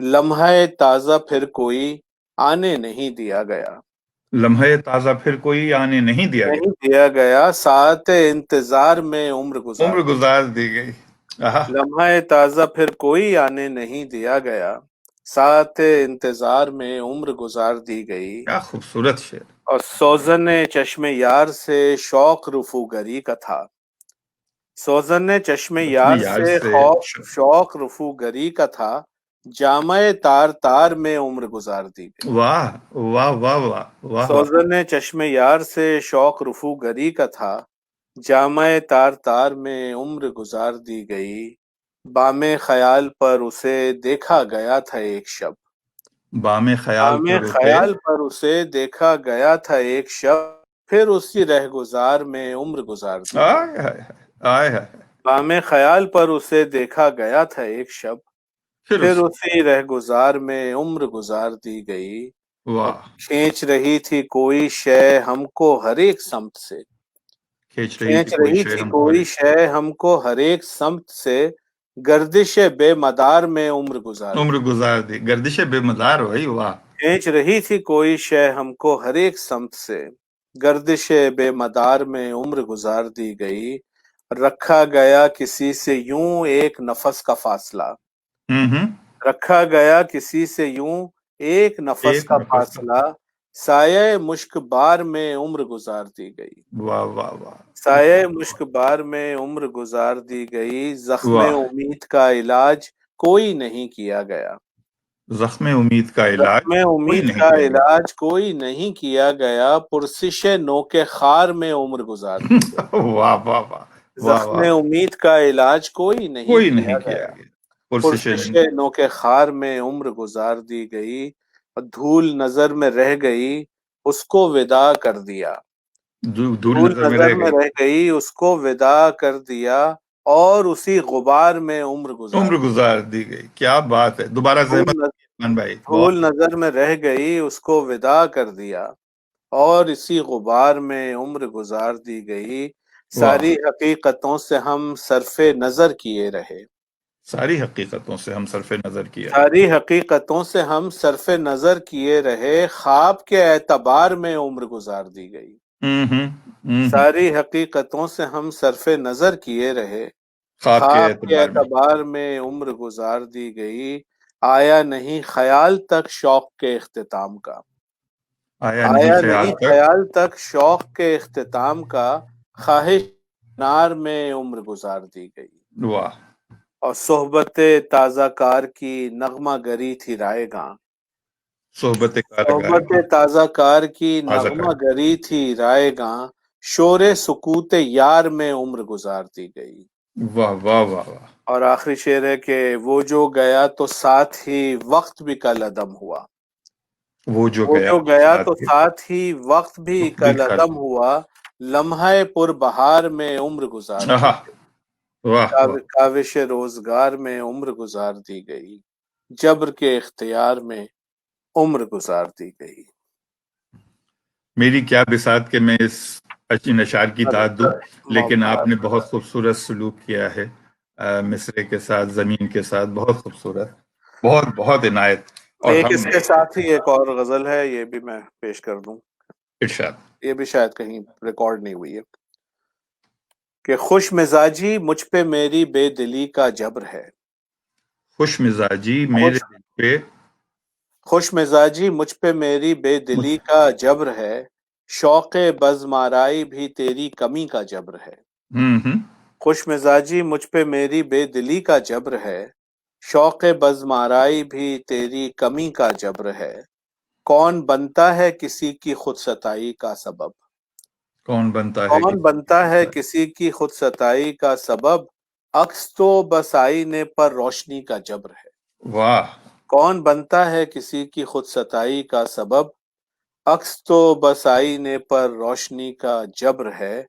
لمحہ تازہ پھر کوئی آنے نہیں دیا گیا، لمحے تازہ پھر کوئی آنے نہیں دیا گیا، نہیں دیا گیا، ساعت انتظار میں عمر گزار عمر دی، گزار دی گئی. آہا، لمحہ تازہ پھر کوئی آنے نہیں دیا گیا، ساعت انتظار میں عمر گزار دی گئی، کیا خوبصورت شعر. اور سوزن چشم یار سے شوق رفوگری کا تھا، سوزن چشم اپنی یار یار سے سے شوق رفوگری کا تھا، جامع تار تار میں عمر گزار دی گئی، واہ واہ واہ واہ واہ واہ. سوزن چشم یار سے شوق رفوگری کا تھا، جامع تار تار میں عمر گزار دی گئی، بام خیال پر اسے دیکھا گیا تھا ایک شب، بام خیال بام پر اسے. خیال پر اسے دیکھا گیا تھا ایک شب، پھر اسی رہگزار میں عمر گزار دی گئی، آئے ہائے ہائے، آئے ہائے. بام خیال پر اسے دیکھا گیا تھا ایک شب، پھر پھر اس. اسی رہگزار میں عمر گزار دی گئی، اور واہ. کھینچ رہی تھی کوئی شے ہم کو ہر ایک سمت سے، کھینچ رہی کھینچ تھی کوئی رہی شے تھی ہم کو. کوئی شے ہم کو ہر ایک سمت سے، گردش بے مدار میں عمر گزار عمر دی، گزار دی، گردش بے مدار ہوئی. واہ. کھینچ رہی تھی کوئی شے ہم کو ہر ایک سمت سے، گردش بے مدار میں عمر گزار دی گئی، رکھا گیا کسی سے یوں ایک نفس کا فاصلہ، ہوں. رکھا گیا کسی سے یوں ایک نفس ایک کا نفس کا. فاصلہ، سایہ مشک بار میں عمر گزار دی گئی، واہ واہ واہ سایہ مشک بار میں عمر گزار دی گئی، زخم واہ. امید کا علاج کوئی نہیں کیا گیا، زخم امید کا علاج زخم کوئی امید نہیں کا کیا علاج کوئی نہیں کیا گیا، پرسش نوک خار میں عمر گزار دی گئی، گیا. واہ واہ واہ واہ زخم واہ. امید کا علاج کوئی نہیں کوئی کیا نہیں کیا گیا، گیا. پرسش. پرسش نوک خار میں عمر گزار دی گئی، اور دھول نظر میں رہ گئی، اس کو وداع کر دیا، دھول دھول نظر میں نظر رہ میں گئی. رہ گئی، اس کو وداع کر دیا، اور اسی غبار میں عمر گزار عمر دی، گزار دی گئی. کیا بات ہے. دوبارہ دھول زحمت عثمان بھائی. بہت. دھول نظر میں رہ گئی، اس کو وداع کر دیا، اور اسی غبار میں عمر گزار دی گئی، واہ. ساری حقیقتوں سے ہم صرف نظر کیے رہے، ساری حقیقتوں سے ہم صرف نظر کیا ہے. ساری حقیقتوں سے ہم صرف نظر کیے رہے، خواب کے اعتبار میں عمر گزار دی گئی، ہوں. ساری حقیقتوں سے ہم صرف نظر کیے رہے، خواب کے خواب کے اعتبار میں. اعتبار میں عمر گزار دی گئی، آیا نہیں خیال تک شوق کے اختتام کا، آیا نہیں آیا خیال نہیں تک. خیال تک شوق کے اختتام کا، خواہش نار میں عمر گزار دی گئی، واہ. اور صحبت تازہ کار کی نغمہ گری تھی رائے گاں، صحبت کارگار صحبت کی. تازہ کار کی تازہ کار. نغمہ گری تھی رائے گاں، شور سکوت یار میں عمر گزار دی گئی، واہ واہ واہ واہ. اور آخری شعر ہے کہ وہ جو گیا تو ساتھ ہی وقت بھی کل عدم ہوا، وہ جو وہ گیا جو گیا تو ساتھ ہی ساتھ ہی وقت بھی وقت بھی کل کل. عدم ہوا، لمحہ پر بہار میں عمر گزار دی آہا. گئی، واہ واہ. کاوش روزگار میں عمر گزار دی گئی، جبر کے اختیار میں عمر گزار دی گئی۔ میری کیا بساط کہ میں اس ان اشعار کی داد دوں، لیکن آپ نے بہت خوبصورت سلوک کیا ہے مصرے کے ساتھ، زمین کے ساتھ. بہت خوبصورت، بہت بہت عنایت. اور ایک ہم اس کے ساتھ ہی ایک اور غزل ہے، یہ بھی میں پیش کر دوں، ارشاد. یہ بھی شاید کہیں ریکارڈ نہیں ہوئی ہے، کہ خوش مزاجی مجھ پہ میری بے دلی کا جبر ہے، خوش مزاجی میرے خوش دل پہ. خوش مزاجی مجھ پہ میری بے دلی کا جبر ہے، شوق بزمارائی بھی تیری کمی کا جبر ہے، ہوں. خوش مزاجی مجھ پہ میری بے دلی کا جبر ہے، شوق بزمارائی بھی تیری کمی کا جبر ہے، کون بنتا ہے کسی کی خود ستائی کا سبب، کون بنتا ہے کون بنتا ہے کسی کی خود ستائی کا سبب، عکس تو بس آئینے پر روشنی کا جبر ہے، واہ. کون بنتا ہے کسی کی خود ستائی کا سبب، عکس تو بس آئینے پر روشنی کا جبر ہے،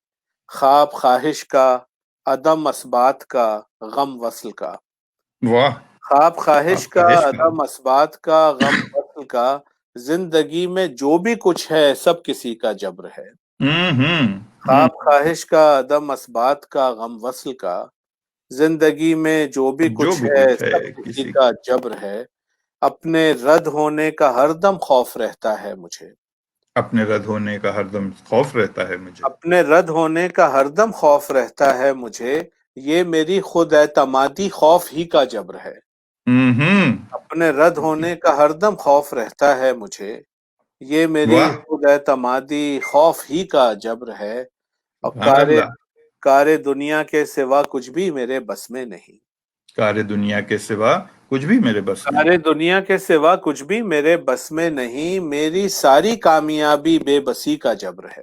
خواب خواہش کا عدم اسبات کا غم وصل کا، واہ. خواب خواہش آپ کا خواہش کا. عدم اسبات کا غم وصل کا، زندگی میں جو بھی کچھ ہے سب کسی کا جبر ہے، خواب خواہش کا عدم اسبات کا غم وصل کا، زندگی میں جو بھی جو کچھ بھی ہے کچھ ہے سب کسی کسی. کا جبر ہے، اپنے رد ہونے کا ہر دم خوف رہتا ہے مجھے، اپنے رد ہونے کا ہر دم خوف رہتا ہے مجھے، اپنے رد ہونے کا ہر دم خوف رہتا ہے مجھے، یہ میری خود اعتمادی خوف ہی کا جبر ہے۔ ہوں، اپنے رد ہونے کا ہر دم خوف رہتا ہے مجھے، یہ میری واہ، خود اعتمادی خوف ہی کا جبر ہے، اور سبحان اللہ، کار دنیا کے سوا کچھ بھی میرے بس میں نہیں، کار دنیا کے سوا کچھ بھی میرے بس میں کار نہیں، دنیا کے سوا کچھ بھی میرے بس میں نہیں، میری ساری کامیابی بے بسی کا جبر ہے۔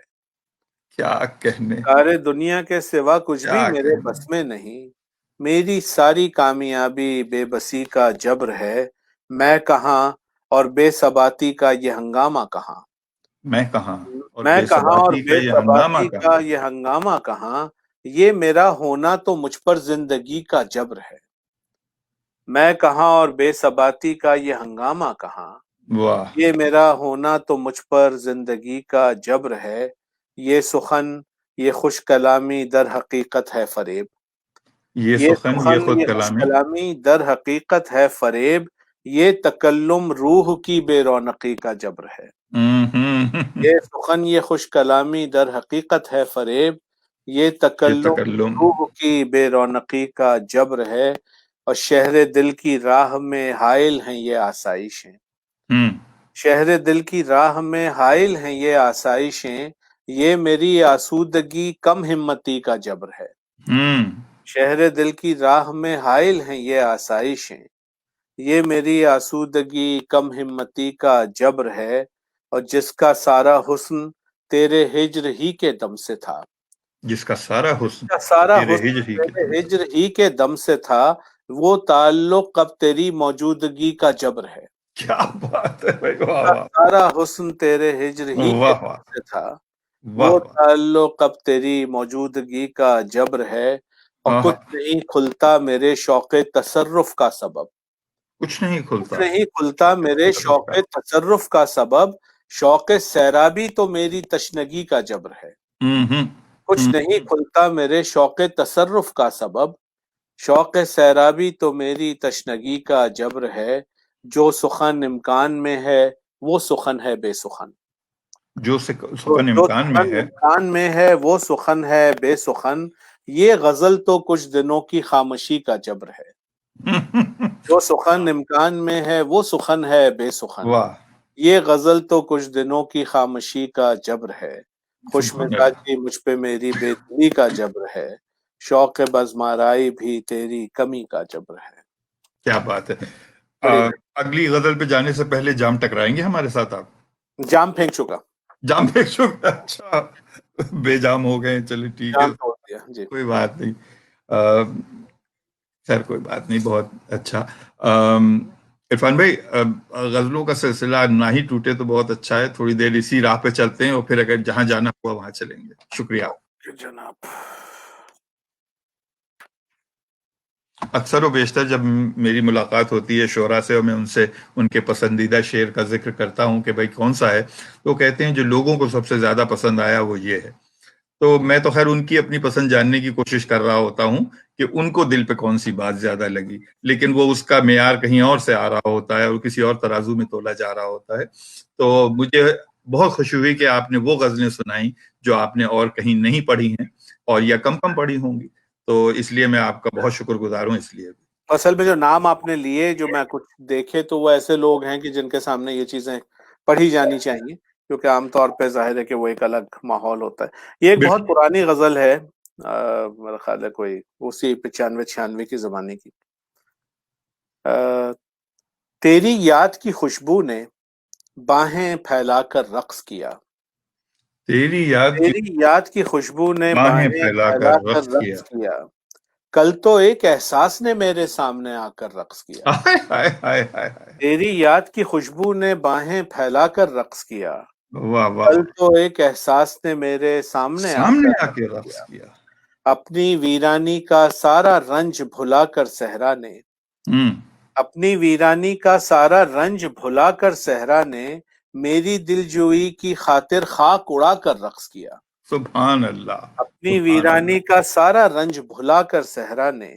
کیا کہنے، کار دنیا کے سوا کچھ بھی کیا میرے کہنے، بس میں نہیں، میری ساری کامیابی بے بسی کا جبر ہے، میں کہاں اور بے ثباتی کا یہ ہنگامہ کہاں، میں کہاں اور میں بے کہاں اور ثباتی کا بے یہ ہنگامہ ثباتی کہاں، کا یہ ہنگامہ کہاں، یہ میرا ہونا تو مجھ پر زندگی کا جبر ہے، میں کہاں اور بے ثباتی کا یہ ہنگامہ کہاں، واہ، یہ میرا ہونا تو مجھ پر زندگی کا جبر ہے، یہ سخن یہ خوش کلامی در حقیقت ہے فریب، یہ یہ سخن یہ سخن خود یہ خوش کلامی، کلامی در حقیقت ہے فریب، یہ تکلم روح کی بے رونقی کا جبر ہے، ہوں، یہ سخن یہ خوش کلامی در حقیقت ہے فریب، یہ یہ تکلم تکلم، روح کی بے رونقی کا جبر ہے، اور شہر دل کی راہ میں حائل ہیں یہ آسائشیں، ہوں، شہر دل کی راہ میں حائل ہیں یہ آسائشیں، یہ میری آسودگی کم ہمتی کا جبر ہے، ہوں، شہر دل کی راہ میں حائل ہیں یہ آسائشیں، یہ میری آسودگی کم ہمتی کا جبر ہے، اور جس کا سارا حسن تیرے ہجر ہی کے دم سے تھا، جس کا سارا حسن کا سارا تیرے حسن ہجر ہی کے تیرے دم سے، ہجر ہی کے دم سے تھا، وہ تعلق اب تیری موجودگی کا جبر ہے، کیا بات ہے بھائی، واہ کا واہ سارا حسن تیرے ہجر ہی کے واہ دم واہ سے تھا، واہ وہ واہ، تعلق اب تیری موجودگی کا جبر ہے، اور آہ، کچھ نہیں کھلتا میرے شوق تصرف کا سبب، کچھ نہیں کچھ کھلتا، نہیں کھلتا شوق میرے تصرف شوق کا، تصرف کا سبب، شوق سیرابی تو میری تشنگی کا جبر ہے، ہوں، ہوں، کچھ ہوں، نہیں کھلتا میرے شوق تصرف کا سبب، شوق سیرابی تو میری تشنگی کا جبر ہے، جو سخن امکان میں ہے وہ سخن ہے بے سخن، جو سخن جو امکان میں سخن ہے، امکان میں ہے وہ سخن ہے بے سخن، یہ غزل تو کچھ دنوں کی خاموشی کا جبر ہے، جو سخن امکان میں ہے وہ سخن ہے بے سخن، واہ، یہ غزل تو کچھ دنوں کی خاموشی کا جبر ہے، خوش سبحان اللہ، مزاجی مجھ پہ میری بے دلی کا جبر ہے، شوق بزمارائی بھی تیری کمی کا جبر ہے۔ کیا بات ہے، بڑی اگلی غزل پہ جانے سے پہلے جام ٹکرائیں گے ہمارے ساتھ آپ؟ جام پھینک چکا، جام پہ شکر، اچھا، بے جام ہو گئے، چلے ٹھیک ہے، جام توڑ دیا جی۔ کوئی بات نہیں، خیر کوئی بات نہیں، بہت اچھا۔ عرفان بھائی، غزلوں کا سلسلہ نہ ہی ٹوٹے تو بہت اچھا ہے، تھوڑی دیر اسی راہ پہ چلتے ہیں اور پھر اگر جہاں جانا ہوا وہاں چلیں گے، شکریہ۔ جناب اکثر و بیشتر جب میری ملاقات ہوتی ہے شعراء سے اور میں ان سے ان کے پسندیدہ شعر کا ذکر کرتا ہوں کہ بھائی کون سا ہے، تو وہ کہتے ہیں جو لوگوں کو سب سے زیادہ پسند آیا وہ یہ ہے۔ تو میں تو خیر ان کی اپنی پسند جاننے کی کوشش کر رہا ہوتا ہوں کہ ان کو دل پہ کون سی بات زیادہ لگی، لیکن وہ اس کا معیار کہیں اور سے آ رہا ہوتا ہے اور کسی اور ترازو میں تولا جا رہا ہوتا ہے۔ تو مجھے بہت خوشی ہوئی کہ آپ نے وہ غزلیں سنائیں جو آپ نے اور کہیں نہیں پڑھی ہیں اور یا کم پڑھی ہوں گی، تو اس لیے میں آپ کا بہت شکر گزار ہوں اس لیے بھی۔ اصل میں جو نام آپ نے لیے جو میں کچھ دیکھے تو وہ ایسے لوگ ہیں کہ جن کے سامنے یہ چیزیں پڑھی جانی چاہیے، کیونکہ عام طور پہ ظاہر ہے کہ وہ ایک الگ ماحول ہوتا ہے۔ یہ ایک بہت بالکل، پرانی غزل ہے، میرا خیال ہے کوئی اسی 95 96 کے زمانے کی۔ تیری یاد کی خوشبو نے باہیں پھیلا کر رقص کیا، تیری یاد کی تیری یاد کی خوشبو نے باہیں باہیں پھیلا پھیلا کر کر رقص کیا، رقص کیا، کل تو ایک احساس نے میرے سامنے آ کر رقص کیا، ہائے ہائے ہائے ہائے ہائے، تیری یاد کی خوشبو نے باہیں پھیلا کر رقص کیا، واہ واہ کل واہ، تو ایک احساس نے میرے سامنے آ سامنے کر آ کے رقص رقص کیا، کیا، اپنی ویرانی کا سارا رنج بھلا کر صحرا نے، ہوں، اپنی ویرانی کا سارا رنج بھلا کر صحرا نے، میری دل جوئی کی خاطر خاک اڑا کر رقص کیا، سبحان اللہ، اپنی سبحان اللہ، ویرانی کا سارا رنج بھلا کر صحرا نے،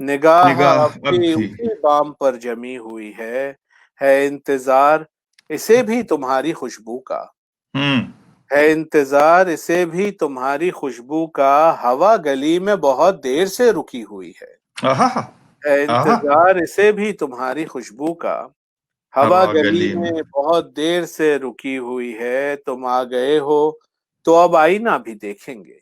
نگاہ نگاہ اب اب بھی بھی اسی بام پر جمی ہوئی ہے انتظار اسے بھی تمہاری خوشبو کا، ہوں ہے انتظار اسے بھی تمہاری خوشبو کا، ہوا گلی میں بہت دیر سے رکی ہوئی آہا ہے آہا انتظار اسے بھی تمہاری خوشبو کا، ہوا ہوا گلی گلی میں میں بہت دیر سے رکی ہوئی ہے، تم آ گئے ہو تو اب آئینہ بھی دیکھیں گے،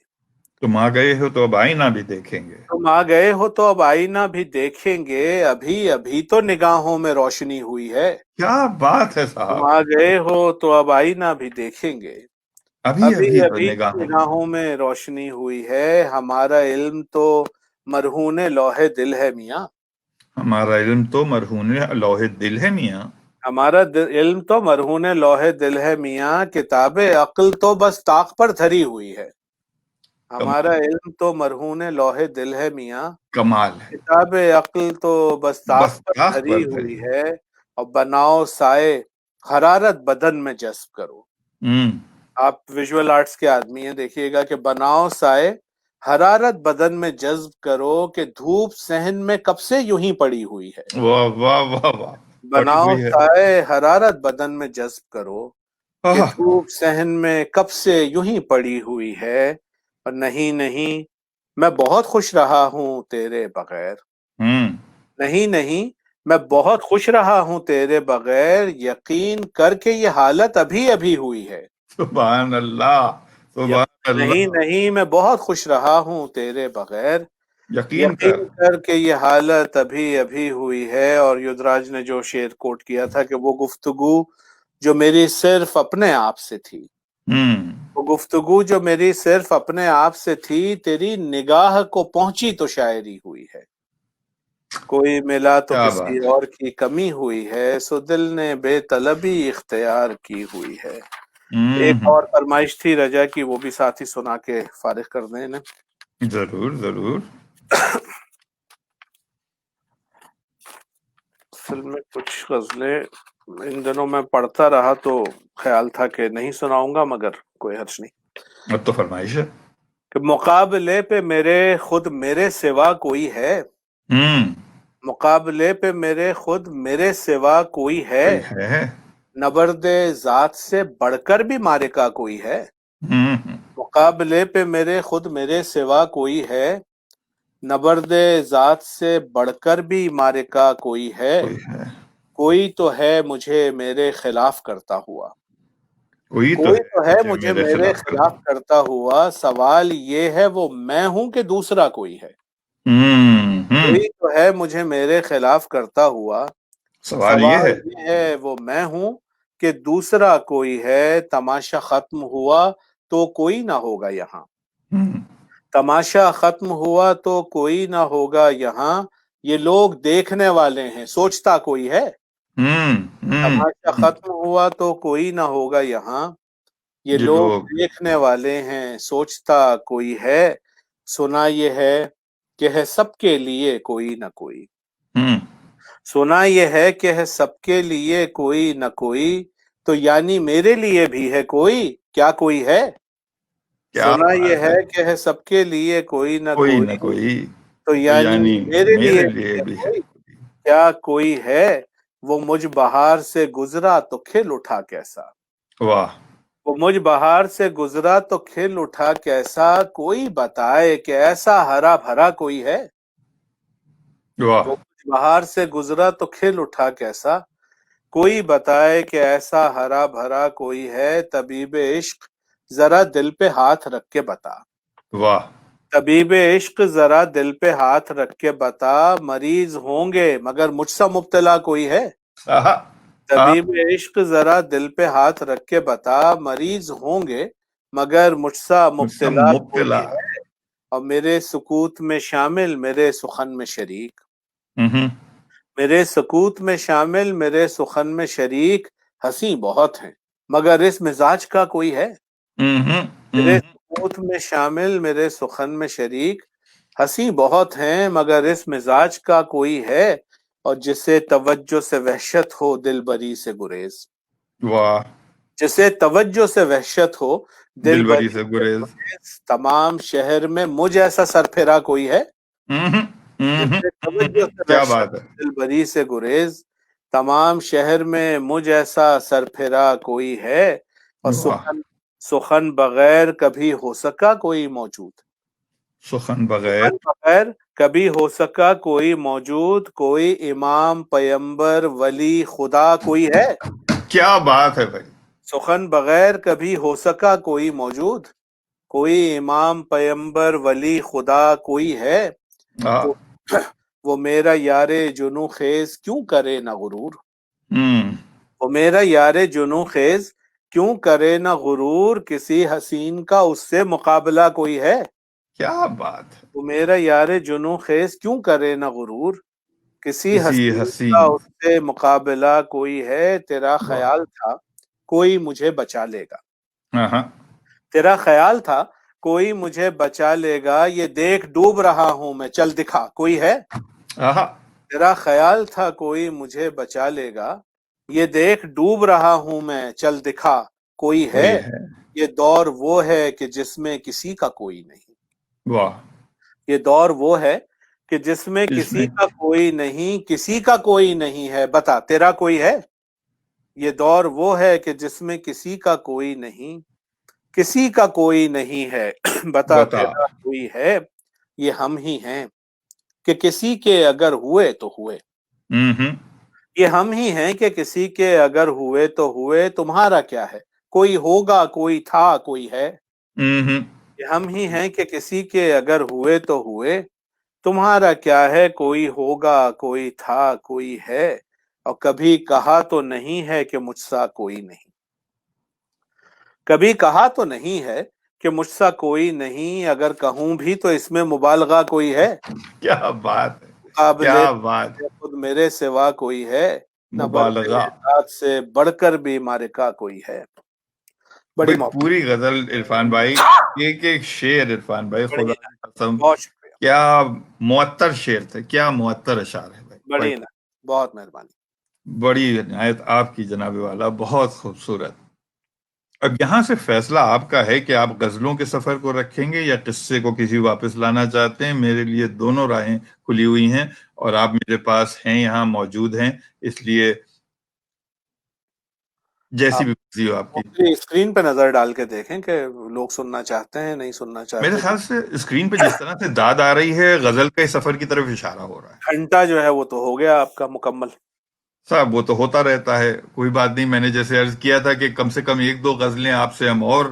تم آ گئے ہو تو اب آئینہ بھی دیکھیں گے، تم آ گئے ہو تو اب آئینہ بھی دیکھیں گے، ابھی ابھی تو نگاہوں میں روشنی ہوئی ہے، کیا بات ہے تم صاحب، آ گئے ہو تو اب آئینہ بھی دیکھیں گے، ابھی ابھی ابھی ابھی نگاہوں میں، نگاہوں میں روشنی ہوئی ہے، ہمارا علم تو مرہون لوح دل ہے میاں، ہمارا علم تو مرہون لوح دل ہے میاں، ہمارا علم تو مرہون لوح دل ہے میاں، کتاب عقل تو بس طاق پر دھری ہوئی ہے، ہمارا علم تو مرہون لوح دل ہے میاں، کمال ہے، کتاب عقل تو بس طاق بس پر طاق دھری پر ہوئی دھری، ہے، اور بناؤ سائے حرارت بدن میں جذب کرو، ہوں آپ ویژول آرٹس کے آدمی ہیں، دیکھیے گا کہ بناؤ سائے حرارت بدن میں جذب کرو، کہ دھوپ صحن میں کب سے یوں ہی پڑی ہوئی ہے، واہ واہ واہ واہ، پڑی بناؤ ہوئی ہے، سائے حرارت بدن میں جذب کرو، کہ آہ، دھوپ صحن میں کب سے یوں ہی پڑی ہوئی ہے، اور نہیں نہیں میں بہت خوش رہا ہوں تیرے بغیر، ہوں نہیں نہیں میں بہت خوش رہا ہوں تیرے بغیر، یقین کر کے یہ حالت ابھی ابھی ہوئی ہے، سبحان اللہ، سبحان نہیں اللہ، نہیں میں بہت خوش رہا ہوں تیرے بغیر، یقین کر، یقین کر کے یہ حالت ابھی ابھی ہوئی ہے، اور یدراج نے جو شعر کوٹ کیا تھا کہ وہ گفتگو جو میری صرف اپنے آپ سے تھی، ہوں وہ گفتگو جو میری صرف اپنے آپ سے تھی، تیری نگاہ کو پہنچی تو شاعری ہوئی ہے، کوئی ملا تو کیا کسی بات ہے، اور کی کمی ہوئی ہے، سو دل نے بے طلبی اختیار کی ہوئی ہے۔ ایک ہوں اور فرمائش تھی رجا کی، وہ بھی ساتھ ہی سنا کے فارغ کر دیں انہیں۔ ضرور ضرور، اصل میں کچھ غزلیں ان دنوں میں پڑھتا رہا تو خیال تھا کہ نہیں سناؤں گا، مگر کوئی حرج نہیں، اب تو فرمائش ہے، کہ مقابلے پہ میرے خود میرے سوا کوئی ہے، ہوں مقابلے پہ میرے خود میرے سوا کوئی ہے، کوئی ہے، نبرد ذات سے بڑھ کر بھی مارکا کوئی ہے، ہوں مقابلے پہ میرے خود میرے سوا کوئی ہے، نبرد ذات سے بڑھ کر بھی مارکا کوئی ہے، کوئی ہے، کوئی تو ہے مجھے میرے خلاف کرتا ہوا، کوئی تو کوئی تو ہے مجھے مجھے میرے میرے خلاف کرتا، خلاف کرتا ہوا، سوال یہ ہے وہ میں ہوں کہ دوسرا کوئی ہے، ہوں کوئی تو ہے مجھے میرے خلاف کرتا ہوا، سوال یہ سوال ہے، یہ ہے وہ میں ہوں کہ دوسرا کوئی ہے، تماشا ختم ہوا تو کوئی نہ ہوگا یہاں، ہوں تماشا ختم ہوا تو کوئی نہ ہوگا یہاں، یہ لوگ دیکھنے والے ہیں سوچتا کوئی ہے، ہوں تماشا ختم ہوا تو کوئی نہ ہوگا یہاں، یہ لوگ دیکھنے والے ہیں سوچتا کوئی ہے، سنا یہ ہے کہ ہے سب کے لیے کوئی نہ کوئی، ہوں سنا یہ ہے کہ ہے سب کے لیے کوئی نہ کوئی، تو یعنی میرے لیے بھی ہے کوئی، کیا کوئی ہے، کیا سنا یہ بات ہے کہ ہے سب کے لیے کوئی نہ کوئی نہ کوئی، کوئی، تو تو یعنی یعنی میرے لیے میرے بھی لیے ہے بھی ہے کوئی، کوئی، کیا کوئی ہے، وہ مجھ بہار سے گزرا تو کھل اٹھا کیسا، واہ وہ مجھ بہار سے گزرا تو کھل اٹھا کیسا، کوئی بتائے کہ ایسا ہرا بھرا کوئی ہے، واہ، وہ مجھ بہار سے گزرا تو کھل اٹھا کیسا، کوئی بتائے کہ ایسا ہرا بھرا کوئی ہے، طبیب عشق ذرا دل پہ ہاتھ رکھ کے بتا، واہ، طبیب عشق ذرا دل پہ ہاتھ رکھ کے بتا، مریض ہوں گے مگر مجھ سا مبتلا کوئی ہے، آہا، آہا، طبیب عشق ذرا دل پہ ہاتھ رکھ کے بتا، مریض ہوں گے مگر مجھ سا مجھ سے مبتلا کوئی مبتلا، ہے، اور میرے سکوت میں شامل میرے سخن میں شریک، ہوں میرے سکوت میں شامل میرے سخن میں شریک، ہنسی بہت ہیں مگر اس مزاج کا کوئی ہے، میرے ہوں سکوت میں شامل میرے سخن میں شریک، ہنسی بہت ہیں مگر اس مزاج کا کوئی ہے، اور جسے توجہ سے وحشت ہو دل بری سے گریز، واہ، جسے توجہ سے وحشت ہو دل دلبری بری سے سے گریز، گریز، تمام شہر میں مجھ ایسا سر پھیرا کوئی ہے، ہوں جسے توجہ سے کیا وحشت بات ہے. دل بری سے گریز، تمام شہر میں مجھ ایسا سر پھیرا کوئی ہے، اور واہ. سخن بغیر کبھی ہو سکا کوئی موجود، سخن بغیر. سخن بغیر کبھی ہو سکا کوئی موجود، کوئی امام پیمبر ولی خدا کوئی ہے، کیا بات ہے بھائی. سخن بغیر کبھی ہو سکا کوئی موجود، کوئی امام پیمبر ولی خدا کوئی ہے، ہاں. وہ میرا یار جنو خیز کیوں کرے نہ غرور، ہم. وہ میرا یار جنو خیز کیوں کرے نہ غرور، کسی حسین کا اس سے مقابلہ کوئی ہے، کیا بات ہے. وہ میرا یار جنو خیز کیوں کرے نہ غرور، کسی کسی حسین کا حسین. اس سے مقابلہ کوئی ہے، تیرا واہ. خیال تھا کوئی مجھے بچا لے گا، ہاں ہاں. تیرا خیال تھا کوئی مجھے بچا لے گا، یہ دیکھ ڈوب رہا ہوں میں چل دکھا کوئی ہے، آہا. تیرا خیال تھا کوئی مجھے بچا لے گا، یہ دیکھ ڈوب رہا ہوں میں چل دکھا کوئی ہے، کوئی ہے. یہ دور وہ ہے کہ جس میں کسی کا کوئی نہیں، واہ. یہ دور وہ ہے کہ جس میں اس کسی میں کا کوئی نہیں، کسی کا کوئی نہیں ہے، بتا تیرا کوئی ہے، یہ دور وہ ہے کہ جس میں کسی کا کوئی نہیں، کسی کا کوئی نہیں ہے، بتا بتا. تیرا کوئی ہے، یہ ہم ہی ہیں کہ کسی کے اگر ہوئے تو ہوئے، ہم. یہ ہم ہی ہیں کہ کسی کے اگر ہوئے تو ہوئے، تمہارا کیا ہے، کوئی ہوگا کوئی تھا کوئی ہے، ہم. یہ ہم ہی ہیں کہ کسی کے اگر ہوئے تو ہوئے، تمہارا کیا ہے، کوئی ہوگا کوئی تھا کوئی ہے، اور کبھی کہا تو نہیں ہے کہ مجھ سا کوئی نہیں، کبھی کہا تو نہیں ہے کہ مجھ سا کوئی نہیں، اگر کہوں بھی تو اس میں مبالغہ کوئی ہے، کیا بات ہے. قابل کیا بات. خود میرے سوا کوئی ہے، نہ برق مبالغہ. ذات سے بڑھ کر بھی مارکا کوئی ہے، بڑی بھائی محبت، پوری غزل عرفان بھائی. ایک ایک شعر عرفان بھائی بڑی خدا کی قسم. بہت شکریہ، کیا معطر شعر تھے. کیا معطر اشعار ہے بھائی. بڑی نا، بہت مہربانی، بڑی عنایت آپ کی جناب والا. بہت خوبصورت. اب یہاں سے فیصلہ آپ کا ہے کہ آپ غزلوں کے سفر کو رکھیں گے یا قصے کو کسی واپس لانا چاہتے ہیں. میرے لیے دونوں راہیں کھلی ہوئی ہیں اور آپ میرے پاس ہیں، یہاں موجود ہیں، اس لیے جیسی آپ بھی مرضی ہو آپ کی. اسکرین پہ نظر ڈال کے دیکھیں کہ لوگ سننا چاہتے ہیں نہیں سننا میرے چاہتے، خیال سے اسکرین پہ جس طرح سے داد آ رہی ہے غزل کے سفر کی طرف اشارہ ہو رہا ہے. گھنٹہ جو ہے وہ تو ہو گیا آپ کا مکمل، صاحب وہ تو ہوتا رہتا ہے، کوئی بات نہیں. میں نے جیسے عرض کیا تھا کہ کم سے کم ایک دو غزلیں آپ سے ہم اور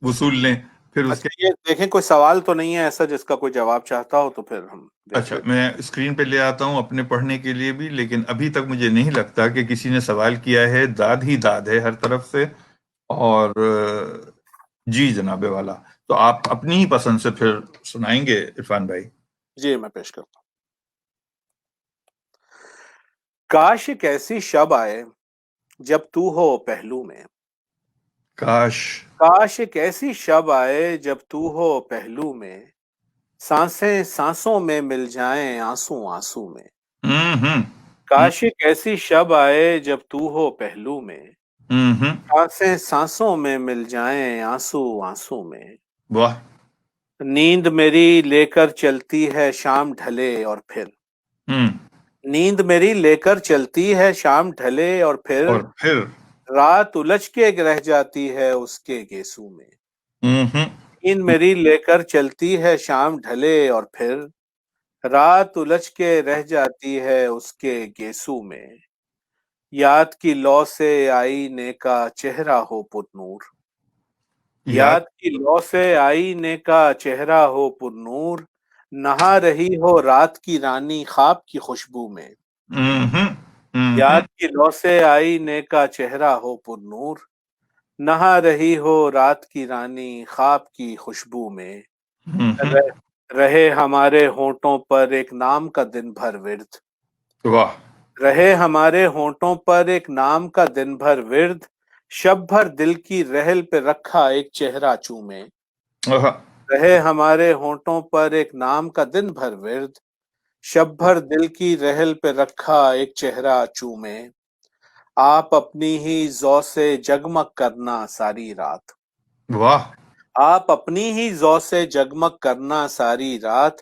وصول لیں، پھر اس کے. اچھا یہ دیکھیں کوئی سوال تو نہیں ہے ایسا جس کا کوئی جواب چاہتا ہو تو پھر ہم دیکھ اچھا لیتے میں اسکرین پہ لے آتا ہوں اپنے پڑھنے کے لیے بھی، لیکن ابھی تک مجھے نہیں لگتا کہ کسی نے سوال کیا ہے. داد ہی داد ہے ہر طرف سے. اور جی جناب والا، تو آپ اپنی ہی پسند سے پھر سنائیں گے عرفان بھائی. جی میں پیش کرتا ہوں. کاش ایک ایسی شب آئے جب تو ہو پہلو میں، کاش. کاش ایک ایسی شب آئے جب تو ہو پہلو میں، سانسیں سانسوں میں مل جائیں آنسو آنسو میں، ہم. کاش ایک ایسی شب آئے جب تو ہو پہلو میں، ہم. سانسیں سانسوں میں مل جائیں آنسو آنسو میں، واہ. نیند میری لے کر چلتی ہے شام ڈھلے اور پھر، ہم. نیند میری لے کر چلتی ہے شام ڈھلے اور پھر، اور پھر. رات الجھ کے رہ جاتی ہے اس کے گیسو میں، ہم. نیند میری لے کر چلتی ہے شام ڈھلے اور پھر، رات الجھ کے رہ جاتی ہے اس کے گیسو میں، یاد کی لو سے آئینے کا چہرہ ہو پر نور، یاد. یاد کی لو سے آئینے کا چہرہ ہو پر نور، نہا رہی ہو رات کی رانی خواب کی خوشبو میں، ہم. یاد کی لو سے آئینے کا چہرہ ہو پر نور، نہا رہی ہو رات کی رانی خواب کی خوشبو میں، ہم. رہے ہمارے ہونٹوں پر ایک نام کا دن بھر ورد، واہ. رہے ہمارے ہونٹوں پر ایک نام کا دن بھر ورد، شب بھر دل کی رحل پہ رکھا ایک چہرہ چومے، آہا. رہے ہمارے ہونٹوں پر ایک نام کا دن بھر ورد، شب بھر دل کی رحل پہ رکھا ایک چہرہ چومے، آپ اپنی ہی ذو سے جگمگ کرنا ساری رات، واہ. آپ اپنی ہی ذو سے جگمگ کرنا ساری رات،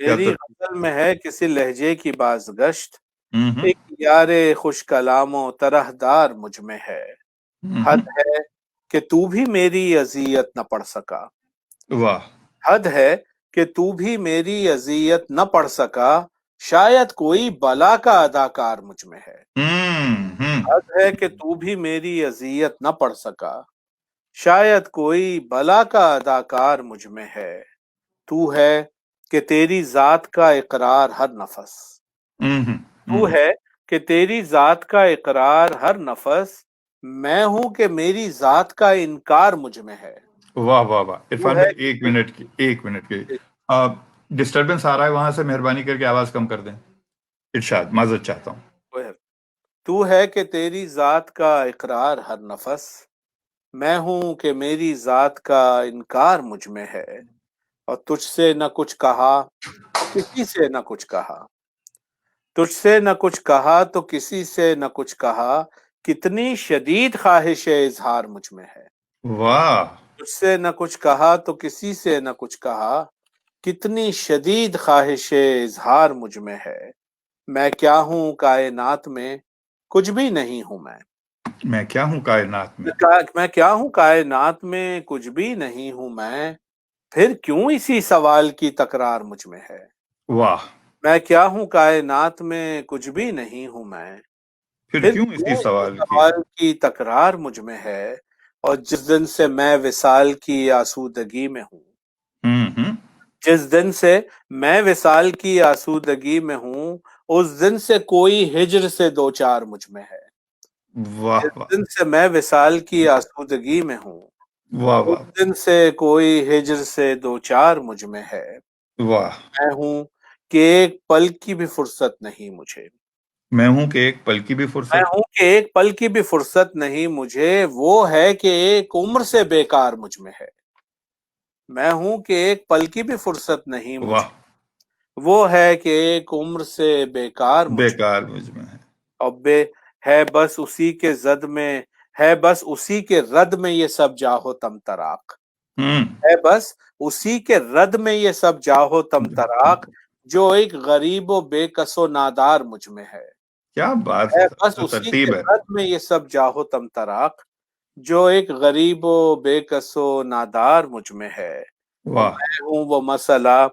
میری غزل میں ہے کسی لہجے کی بازگشت، ہوں ایک یار خوش کلام و طرحدار مجھ میں ہے، حد ہے کہ تو بھی میری اذیت نہ پڑھ سکا، واہ حد ہے کہ تو بھی میری اذیت نہ پڑھ سکا، شاید کوئی بلا کا اداکار مجھ میں ہے، حد ہے کہ تو بھی میری اذیت نہ پڑھ سکا، شاید کوئی بلا کا اداکار مجھ میں ہے، تو ہے کہ تیری ذات کا اقرار ہر نفس، تو ہے کہ تیری ذات کا اقرار ہر نفس، میں ہوں کہ میری ذات کا انکار مجھ میں ہے، واہ واہ واہ تو عرفان ہے بھائی ایک منٹ کی ڈسٹربنس آ رہا ہے وہاں سے، مہربانی کر کے آواز کم کر دیں. ارشاد، معذرت چاہتا ہوں. تو ہے کہ تیری ذات کا اقرار ہر نفس، میں ہوں کہ میری ذات کا انکار مجھ میں ہے، اور تجھ سے نہ کچھ کہا تو کسی سے نہ کچھ کہا، تجھ سے نہ کچھ کہا تو کسی سے نہ کچھ کہا، کتنی شدید خواہش اظہار مجھ میں ہے، واہ تجھ سے نہ کچھ کہا تو کسی سے نہ کچھ کہا، کتنی شدید خواہش اظہار مجھ میں ہے، میں کیا ہوں کائنات میں کچھ بھی نہیں ہوں میں کیا ہوں کائنات میں میں کیا ہوں کائنات میں کچھ بھی نہیں ہوں پھر کیوں اسی سوال کی تکرار مجھ میں ہے، واہ میں کیا ہوں کائنات میں کچھ بھی نہیں ہوں پھر پھر کیوں کیوں اسی اسی سوال کی سوال کی تکرار مجھ میں ہے، اور جس دن سے میں وصال کی آسودگی میں ہوں، ہوں جس دن سے میں وصال کی آسودگی میں ہوں، اس دن سے کوئی ہجر سے دو چار مجھ میں ہے، واہ جس واہ دن سے میں وصال کی آسودگی میں ہوں، واہ اس واہ دن سے کوئی ہجر سے دو چار مجھ میں ہے، واہ میں ہوں کہ ایک پل کی بھی فرصت نہیں مجھے، میں ہوں کہ ایک پل کی بھی میں فرصت. ہوں کہ ایک پل کی بھی فرصت نہیں مجھے، وہ ہے کہ ایک عمر سے بیکار مجھ میں ہے، میں ہوں کہ ایک پل کی بھی فرصت نہیں مجھے، واہ وہ ہے کہ ایک عمر سے بیکار مجھ میں، بیکار مجھ میں ہے. اب ہے بس اسی کے زد میں، ہے بس اسی کے رد میں یہ سب جاہو تم تراق، ہے بس اسی کے رد میں یہ سب جاہو تم تراق، جو ایک غریب و بے کس و نادار مجھ میں ہے، کیا بات ہے ہے، بس تو اسی کے ترتیب ہے. رد میں یہ سب جاہو تم تراق، جو ایک غریب و بے کس و نادار مجھ میں ہے، اور واہ میں ہوں وہ مسئلہ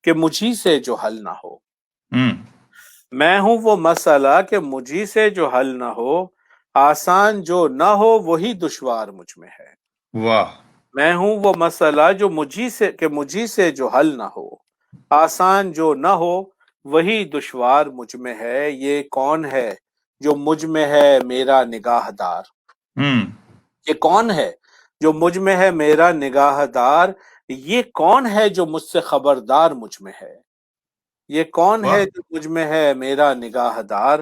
کہ مجھی سے جو حل نہ ہو، میں ہوں وہ مسئلہ کہ مجھی سے جو حل نہ ہو، آسان جو نہ ہو وہی دشوار مجھ میں ہے، واہ میں ہوں وہ مسئلہ جو مجھی سے جو حل نہ ہو، آسان جو نہ ہو وہی دشوار مجھ میں ہے، یہ کون ہے جو مجھ میں ہے میرا نگاہ دار، یہ کون ہے جو مجھ میں ہے میرا نگاہ دار، یہ کون ہے جو مجھ سے خبردار مجھ میں ہے، یہ کون واہ ہے جو مجھ میں ہے میرا نگاہ دار،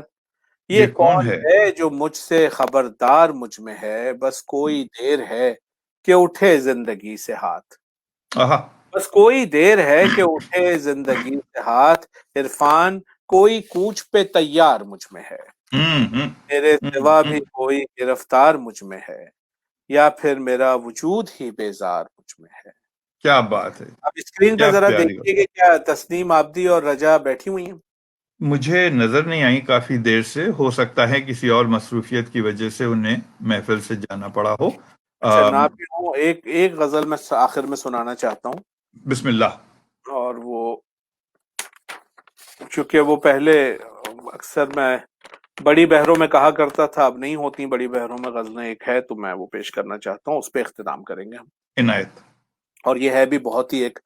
یہ کون ہے جو مجھ سے خبردار مجھ میں ہے، بس کوئی دیر ہے کہ اٹھے زندگی سے ہاتھ، آہا بس کوئی دیر ہے کہ اٹھے زندگی سے ہاتھ، عرفان کوئی کوچ پہ تیار مجھ میں ہے، میرے سوا بھی کوئی گرفتار مجھ میں ہے، یا پھر میرا وجود ہی بیزار مجھ میں ہے. کیا بات ہے، اب اسکرین پہ کیا ذرا پیاری بات. دیکھیے کہ کیا تسنیم آبدی اور رجا بیٹھی ہوئی ہیں؟ مجھے نظر نہیں آئی کافی دیر سے، ہو سکتا ہے کسی اور مصروفیت کی وجہ سے انہیں محفل سے جانا پڑا ہو. اچھا نہ بھی ہوں، ایک غزل میں آخر میں سنانا چاہتا ہوں، بسم اللہ. اور وہ چونکہ وہ پہلے اکثر میں بڑی بہروں میں کہا کرتا تھا، اب نہیں ہوتی بڑی بہروں میں غزلیں، ایک ہے تو میں وہ پیش کرنا چاہتا ہوں، اس پہ اختتام کریں گے ہم. عنایت. اور یہ ہے بھی بہت ہی ایک،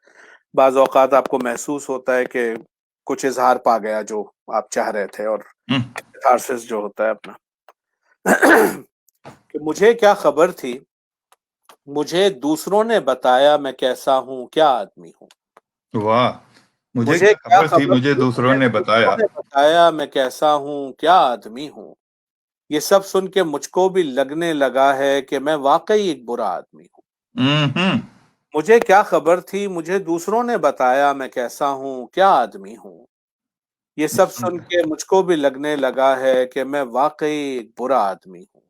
بعض اوقات آپ کو محسوس ہوتا ہے کہ کچھ اظہار پا گیا جو آپ چاہ رہے تھے، اور کیتھارسس جو ہوتا ہے اپنا کہ مجھے کیا خبر تھی، مجھے دوسروں نے بتایا میں کیسا ہوں کیا آدمی ہوں، واہ مجھے مجھے کیا کیا خبر تھی، خبر مجھے تھی، دوسروں مجھے نے دوسروں بتایا. نے بتایا میں کیسا ہوں کیا آدمی ہوں، یہ سب سن کے مجھ کو بھی لگنے لگا ہے کہ میں واقعی ایک برا آدمی ہوں، مجھے کیا خبر تھی، مجھے دوسروں نے بتایا میں کیسا ہوں کیا آدمی ہوں، یہ سب سن کے مجھ کو بھی لگنے لگا ہے کہ میں واقعی ایک برا آدمی ہوں،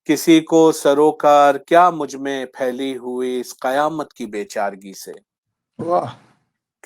کسی کو سروکار کیا مجھ میں پھیلی ہوئی اس قیامت کی بے چارگی سے، واہ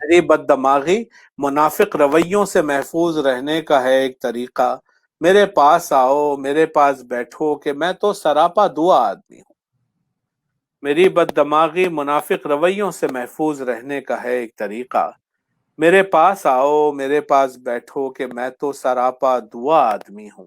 میری بد دماغی منافق رویوں سے محفوظ رہنے کا ہے ایک طریقہ، میرے پاس آؤ میرے پاس بیٹھو کہ میں تو سراپا دعا آدمی ہوں۔ میری بد دماغی منافق رویوں سے محفوظ رہنے کا ہے ایک طریقہ، میرے پاس آؤ میرے پاس بیٹھو کہ میں تو سراپا دعا آدمی ہوں۔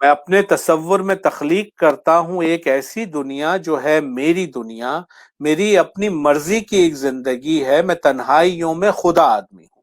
میں اپنے تصور میں تخلیق کرتا ہوں ایک ایسی دنیا جو ہے میری دنیا، میری اپنی مرضی کی ایک زندگی ہے، میں تنہائیوں میں خدا آدمی ہوں۔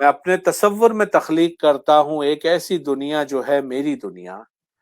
میں اپنے تصور میں تخلیق کرتا ہوں ایک ایسی دنیا جو ہے میری دنیا،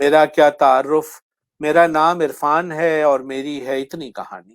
میرا کیا تعارف، میرا نام عرفان ہے اور میری ہے اتنی کہانی۔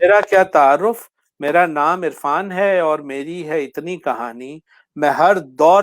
میرا کیا تعارف، میرا نام عرفان ہے اور میری ہے اتنی کہانی، میں ہر دور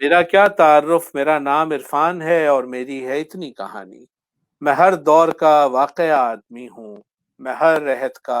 میرا کیا تعارف، میرا نام عرفان ہے اور میری ہے اتنی کہانی، میں ہر دور کا واقعہ آدمی ہوں، میں ہر رحت کا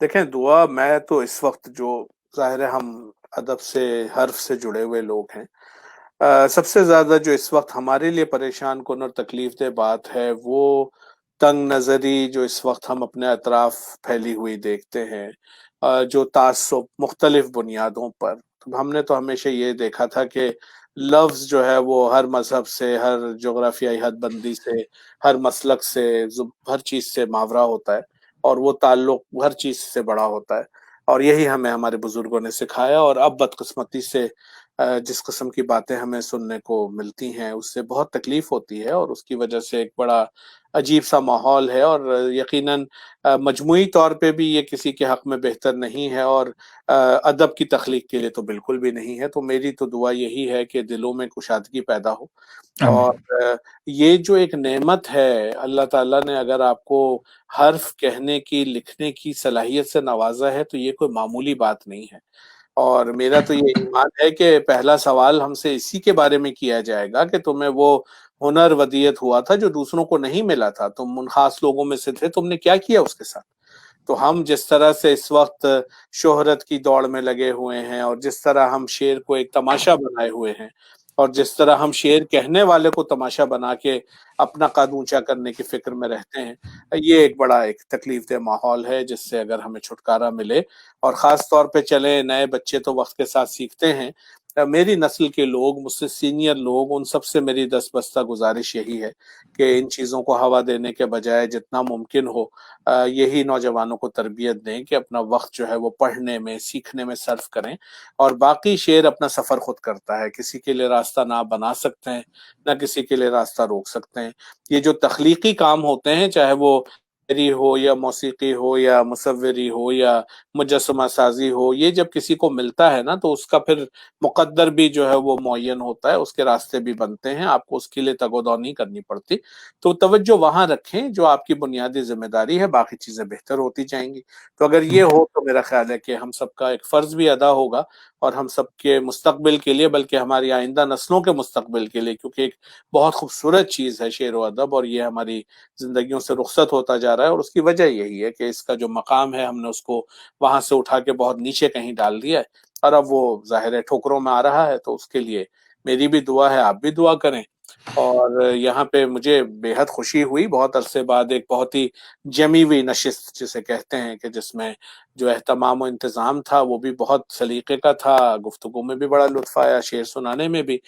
دیکھیں دعا، میں تو اس وقت جو ظاہر ہے ہم ادب سے حرف سے جڑے ہوئے لوگ ہیں، سب سے زیادہ جو اس وقت ہمارے لیے پریشان کن اور تکلیف دہ بات ہے وہ تنگ نظری جو اس وقت ہم اپنے اطراف پھیلی ہوئی دیکھتے ہیں، جو تعصب مختلف بنیادوں پر۔ ہم نے تو ہمیشہ یہ دیکھا تھا کہ لفظ جو ہے وہ ہر مذہب سے، ہر جغرافیائی حد بندی سے، ہر مسلک سے، ہر چیز سے ماورا ہوتا ہے، اور وہ تعلق ہر چیز سے بڑا ہوتا ہے، اور یہی ہمیں ہمارے بزرگوں نے سکھایا۔ اور اب بدقسمتی سے جس قسم کی باتیں ہمیں سننے کو ملتی ہیں اس سے بہت تکلیف ہوتی ہے، اور اس کی وجہ سے ایک بڑا عجیب سا ماحول ہے، اور یقیناً مجموعی طور پہ بھی یہ کسی کے حق میں بہتر نہیں ہے، اور ادب کی تخلیق کے لیے تو بالکل بھی نہیں ہے۔ تو میری تو دعا یہی ہے کہ دلوں میں کشادگی پیدا ہو، اور آمین۔ یہ جو ایک نعمت ہے، اللہ تعالیٰ نے اگر آپ کو حرف کہنے کی لکھنے کی صلاحیت سے نوازا ہے تو یہ کوئی معمولی بات نہیں ہے۔ اور میرا تو یہ ایمان ہے کہ پہلا سوال ہم سے اسی کے بارے میں کیا جائے گا کہ تمہیں وہ ہنر ودیت ہوا تھا جو دوسروں کو نہیں ملا تھا، تم ان خاص لوگوں میں سے تھے، تم نے کیا کیا اس کے ساتھ؟ تو ہم جس طرح سے اس وقت شہرت کی دوڑ میں لگے ہوئے ہیں، اور جس طرح ہم شعر کو ایک تماشا بنائے ہوئے ہیں، اور جس طرح ہم شعر کہنے والے کو تماشا بنا کے اپنا قد اونچا کرنے کی فکر میں رہتے ہیں، یہ ایک بڑا ایک تکلیف دہ ماحول ہے جس سے اگر ہمیں چھٹکارا ملے، اور خاص طور پہ چلے نئے بچے تو وقت کے ساتھ سیکھتے ہیں، میری نسل کے لوگ، مجھ سے سینئر لوگ، ان سب سے میری دست بستہ گزارش یہی ہے کہ ان چیزوں کو ہوا دینے کے بجائے جتنا ممکن ہو یہی نوجوانوں کو تربیت دیں کہ اپنا وقت جو ہے وہ پڑھنے میں، سیکھنے میں صرف کریں، اور باقی شعر اپنا سفر خود کرتا ہے، کسی کے لیے راستہ نہ بنا سکتے ہیں، نہ کسی کے لیے راستہ روک سکتے ہیں۔ یہ جو تخلیقی کام ہوتے ہیں، چاہے وہ شاعری ہو یا موسیقی ہو یا مصوری ہو یا مجسمہ سازی ہو، یہ جب کسی کو ملتا ہے نا تو اس کا پھر مقدر بھی جو ہے وہ معین ہوتا ہے، اس کے راستے بھی بنتے ہیں، آپ کو اس کے لیے تگ و دو نہیں کرنی پڑتی۔ تو توجہ وہاں رکھیں جو آپ کی بنیادی ذمہ داری ہے، باقی چیزیں بہتر ہوتی جائیں گی۔ تو اگر یہ ہو تو میرا خیال ہے کہ ہم سب کا ایک فرض بھی ادا ہوگا، اور ہم سب کے مستقبل کے لیے، بلکہ ہماری آئندہ نسلوں کے مستقبل کے لیے، کیونکہ ایک بہت خوبصورت چیز ہے شعر و ادب، اور یہ ہماری زندگیوں سے رخصت ہوتا جا رہا ہے، اور اس کی وجہ یہی ہے کہ اس کا جو مقام ہے ہم نے اس کو وہاں سے اٹھا کے بہت نیچے کہیں ڈال دیا ہے، اور اب وہ ظاہر ہے ٹھوکروں میں آ رہا ہے۔ تو اس کے لیے میری بھی دعا ہے، آپ بھی دعا کریں۔ اور یہاں پہ مجھے بے حد خوشی ہوئی، بہت عرصے بعد ایک بہت ہی جمی ہوئی نشست جسے کہتے ہیں، کہ جس میں جو اہتمام و انتظام تھا وہ بھی بہت سلیقے کا تھا، گفتگو میں بھی بڑا لطف آیا، شعر سنانے میں بھی۔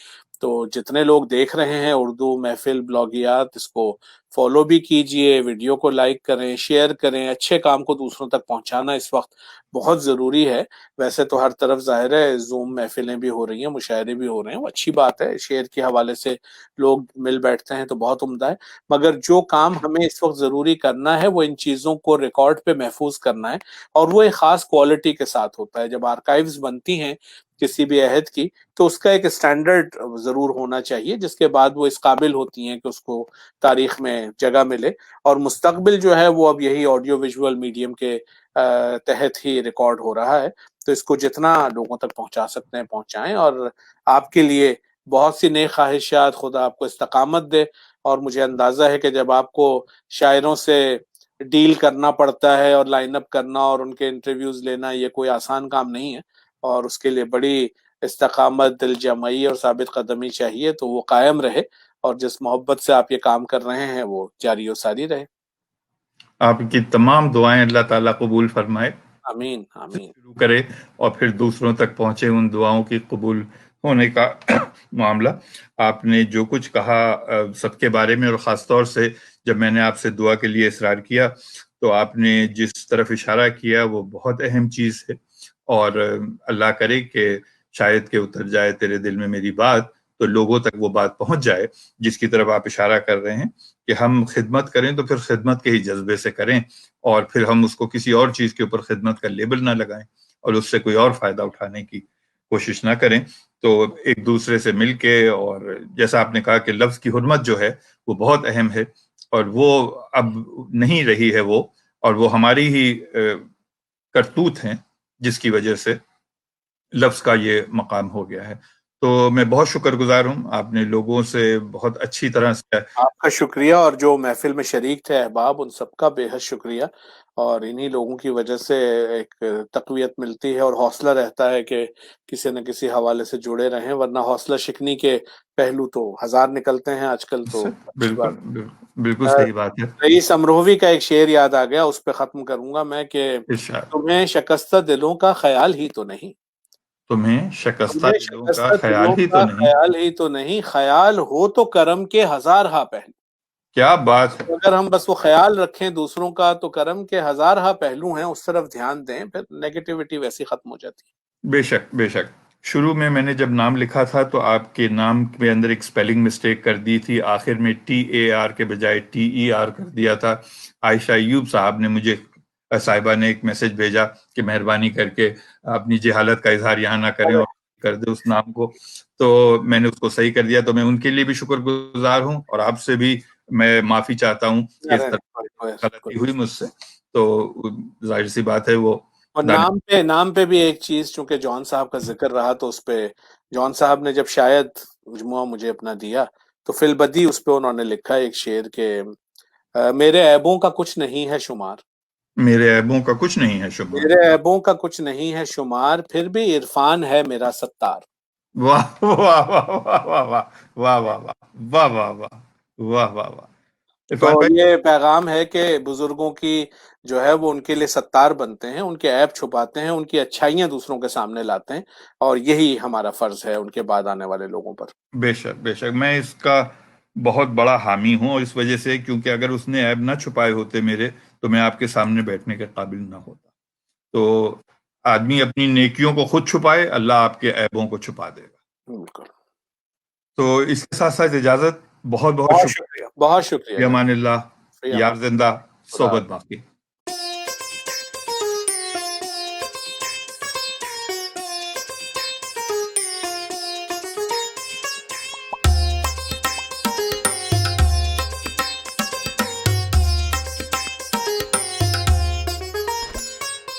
تو جتنے لوگ دیکھ رہے ہیں اردو محفل بلاگیات، اس کو فالو بھی کیجئے، ویڈیو کو لائک کریں، شیئر کریں، اچھے کام کو دوسروں تک پہنچانا اس وقت بہت ضروری ہے۔ ویسے تو ہر طرف ظاہر ہے زوم محفلیں بھی ہو رہی ہیں، مشاعرے بھی ہو رہے ہیں، وہ اچھی بات ہے، شیئر کے حوالے سے لوگ مل بیٹھتے ہیں تو بہت عمدہ ہے، مگر جو کام ہمیں اس وقت ضروری کرنا ہے وہ ان چیزوں کو ریکارڈ پہ محفوظ کرنا ہے، اور وہ ایک خاص کوالٹی کے ساتھ ہوتا ہے۔ جب آرکائیوز بنتی ہیں کسی بھی عہد کی تو اس کا ایک اسٹینڈرڈ ضرور ہونا چاہیے، جس کے بعد وہ اس قابل ہوتی ہیں کہ اس کو تاریخ میں جگہ ملے، اور مستقبل جو ہے وہ اب یہی آڈیو ویژول میڈیم کے تحت ہی ریکارڈ ہو رہا ہے، تو اس کو جتنا لوگوں تک پہنچا سکتے ہیں پہنچائیں، اور آپ کے لیے بہت سی نیک خواہشات، خدا آپ کو استقامت دے، اور مجھے اندازہ ہے کہ جب آپ کو شاعروں سے ڈیل کرنا پڑتا ہے اور لائن اپ کرنا اور ان کے انٹرویوز لینا، یہ کوئی آسان کام نہیں ہے، اور اس کے لیے بڑی استقامت، دل جمعی اور ثابت قدمی چاہیے، تو وہ قائم رہے، اور جس محبت سے آپ یہ کام کر رہے ہیں وہ جاری و ساری رہے۔ آپ کی تمام دعائیں اللہ تعالیٰ قبول فرمائے، آمین آمین۔ شروع کرے اور پھر دوسروں تک پہنچے ان دعاؤں کی قبول ہونے کا معاملہ۔ آپ نے جو کچھ کہا سب کے بارے میں، اور خاص طور سے جب میں نے آپ سے دعا کے لیے اصرار کیا تو آپ نے جس طرف اشارہ کیا وہ بہت اہم چیز ہے، اور اللہ کرے کہ شاید کہ اتر جائے تیرے دل میں میری بات، تو لوگوں تک وہ بات پہنچ جائے جس کی طرف آپ اشارہ کر رہے ہیں کہ ہم خدمت کریں تو پھر خدمت کے ہی جذبے سے کریں، اور پھر ہم اس کو کسی اور چیز کے اوپر خدمت کا لیبل نہ لگائیں اور اس سے کوئی اور فائدہ اٹھانے کی کوشش نہ کریں۔ تو ایک دوسرے سے مل کے، اور جیسا آپ نے کہا کہ لفظ کی حرمت جو ہے وہ بہت اہم ہے، اور وہ اب نہیں رہی ہے، اور وہ ہماری ہی کرتوت ہیں جس کی وجہ سے لفظ کا یہ مقام ہو گیا ہے۔ تو میں بہت شکر گزار ہوں، آپ نے لوگوں سے بہت اچھی طرح سے۔ آپ کا شکریہ، اور جو محفل میں شریک تھے احباب، ان سب کا بے حد شکریہ، اور انہی لوگوں کی وجہ سے ایک تقویت ملتی ہے اور حوصلہ رہتا ہے کہ کسی نہ کسی حوالے سے جڑے رہیں، ورنہ حوصلہ شکنی کے پہلو تو ہزار نکلتے ہیں آج کل، تو اچھی بالکل بات۔ بالکل صحیح بات ہے۔ رئیس امروہوی کا ایک شعر یاد آ گیا، اس پہ ختم کروں گا میں کہ ارشاد۔ تمہیں شکستہ دلوں کا خیال ہی تو نہیں، تمہیں شکستہ تمہیں دلوں کا شکستہ خیال دلوں ہی تو کا نہیں۔ خیال ہی تو نہیں، خیال ہو تو کرم کے ہزار ہا پہلو۔ کیا بات ہے! اگر ہم بس وہ خیال رکھیں دوسروں کا تو کرم کے ہزار ہا پہلو ہیں، اس طرف دھیان دیں، پھر نیگیٹیوٹی ویسی ختم ہو جاتی ہے۔ بے شک بے شک۔ شروع میں نے جب نام لکھا تھا تو آپ کے نام کے اندر ایک سپیلنگ مسٹیک کر دی تھی، آخر میں TAR کے بجائے TER کر دیا تھا۔ عائشہ ایوب صاحب نے مجھے، صاحبہ نے ایک میسج بھیجا کہ مہربانی کر کے اپنی جہالت کا اظہار یہاں نہ کریں اور کر دے اس نام کو، تو میں نے اس کو صحیح کر دیا۔ تو میں ان کے لیے بھی شکر گزار ہوں، اور آپ سے بھی میں معافی چاہتا ہوں کہ اس طرح غلطی ہوئی مجھ سے، تو ظاہر سی بات ہے وہ اور نام پہ بھی ایک چیز، چونکہ جون صاحب کا ذکر رہا تو اس پہ جون صاحب نے جب شاید مجموعہ مجھے اپنا دیا تو فی البدی اس پہ انہوں نے لکھا ایک شعر کہ میرے عیبوں کا کچھ نہیں ہے شمار، میرے عیبوں کا کچھ نہیں ہے شمار، میرے عیبوں کا کچھ نہیں ہے شمار، پھر بھی عرفان ہے میرا ستار۔ واہ واہ واہ واہ واہ واہ واہ واہ واہ واہ واہ واہ واہ واہ۔ تو عرفان بھائی، یہ پیغام ہے کہ بزرگوں کی جو ہے وہ ان کے لیے ستار بنتے ہیں، ان کے عیب چھپاتے ہیں، ان کی اچھائیاں دوسروں کے سامنے لاتے ہیں، اور یہی ہمارا فرض ہے ان کے بعد آنے والے لوگوں پر۔ بے شک بے شک، میں اس کا بہت بڑا حامی ہوں، اور اس وجہ سے کیونکہ اگر اس نے عیب نہ چھپائے ہوتے میرے تو میں آپ کے سامنے بیٹھنے کے قابل نہ ہوتا۔ تو آدمی اپنی نیکیوں کو خود چھپائے، اللہ آپ کے عیبوں کو چھپا دے گا۔ بالکل۔ تو اس کے ساتھ ساتھ اجازت، بہت بہت بہت شکریہ۔ شکریہ، بہت شکریہ فی امان جناب۔ اللہ، فی یار امان زندہ، خدا۔ صحبت باقی۔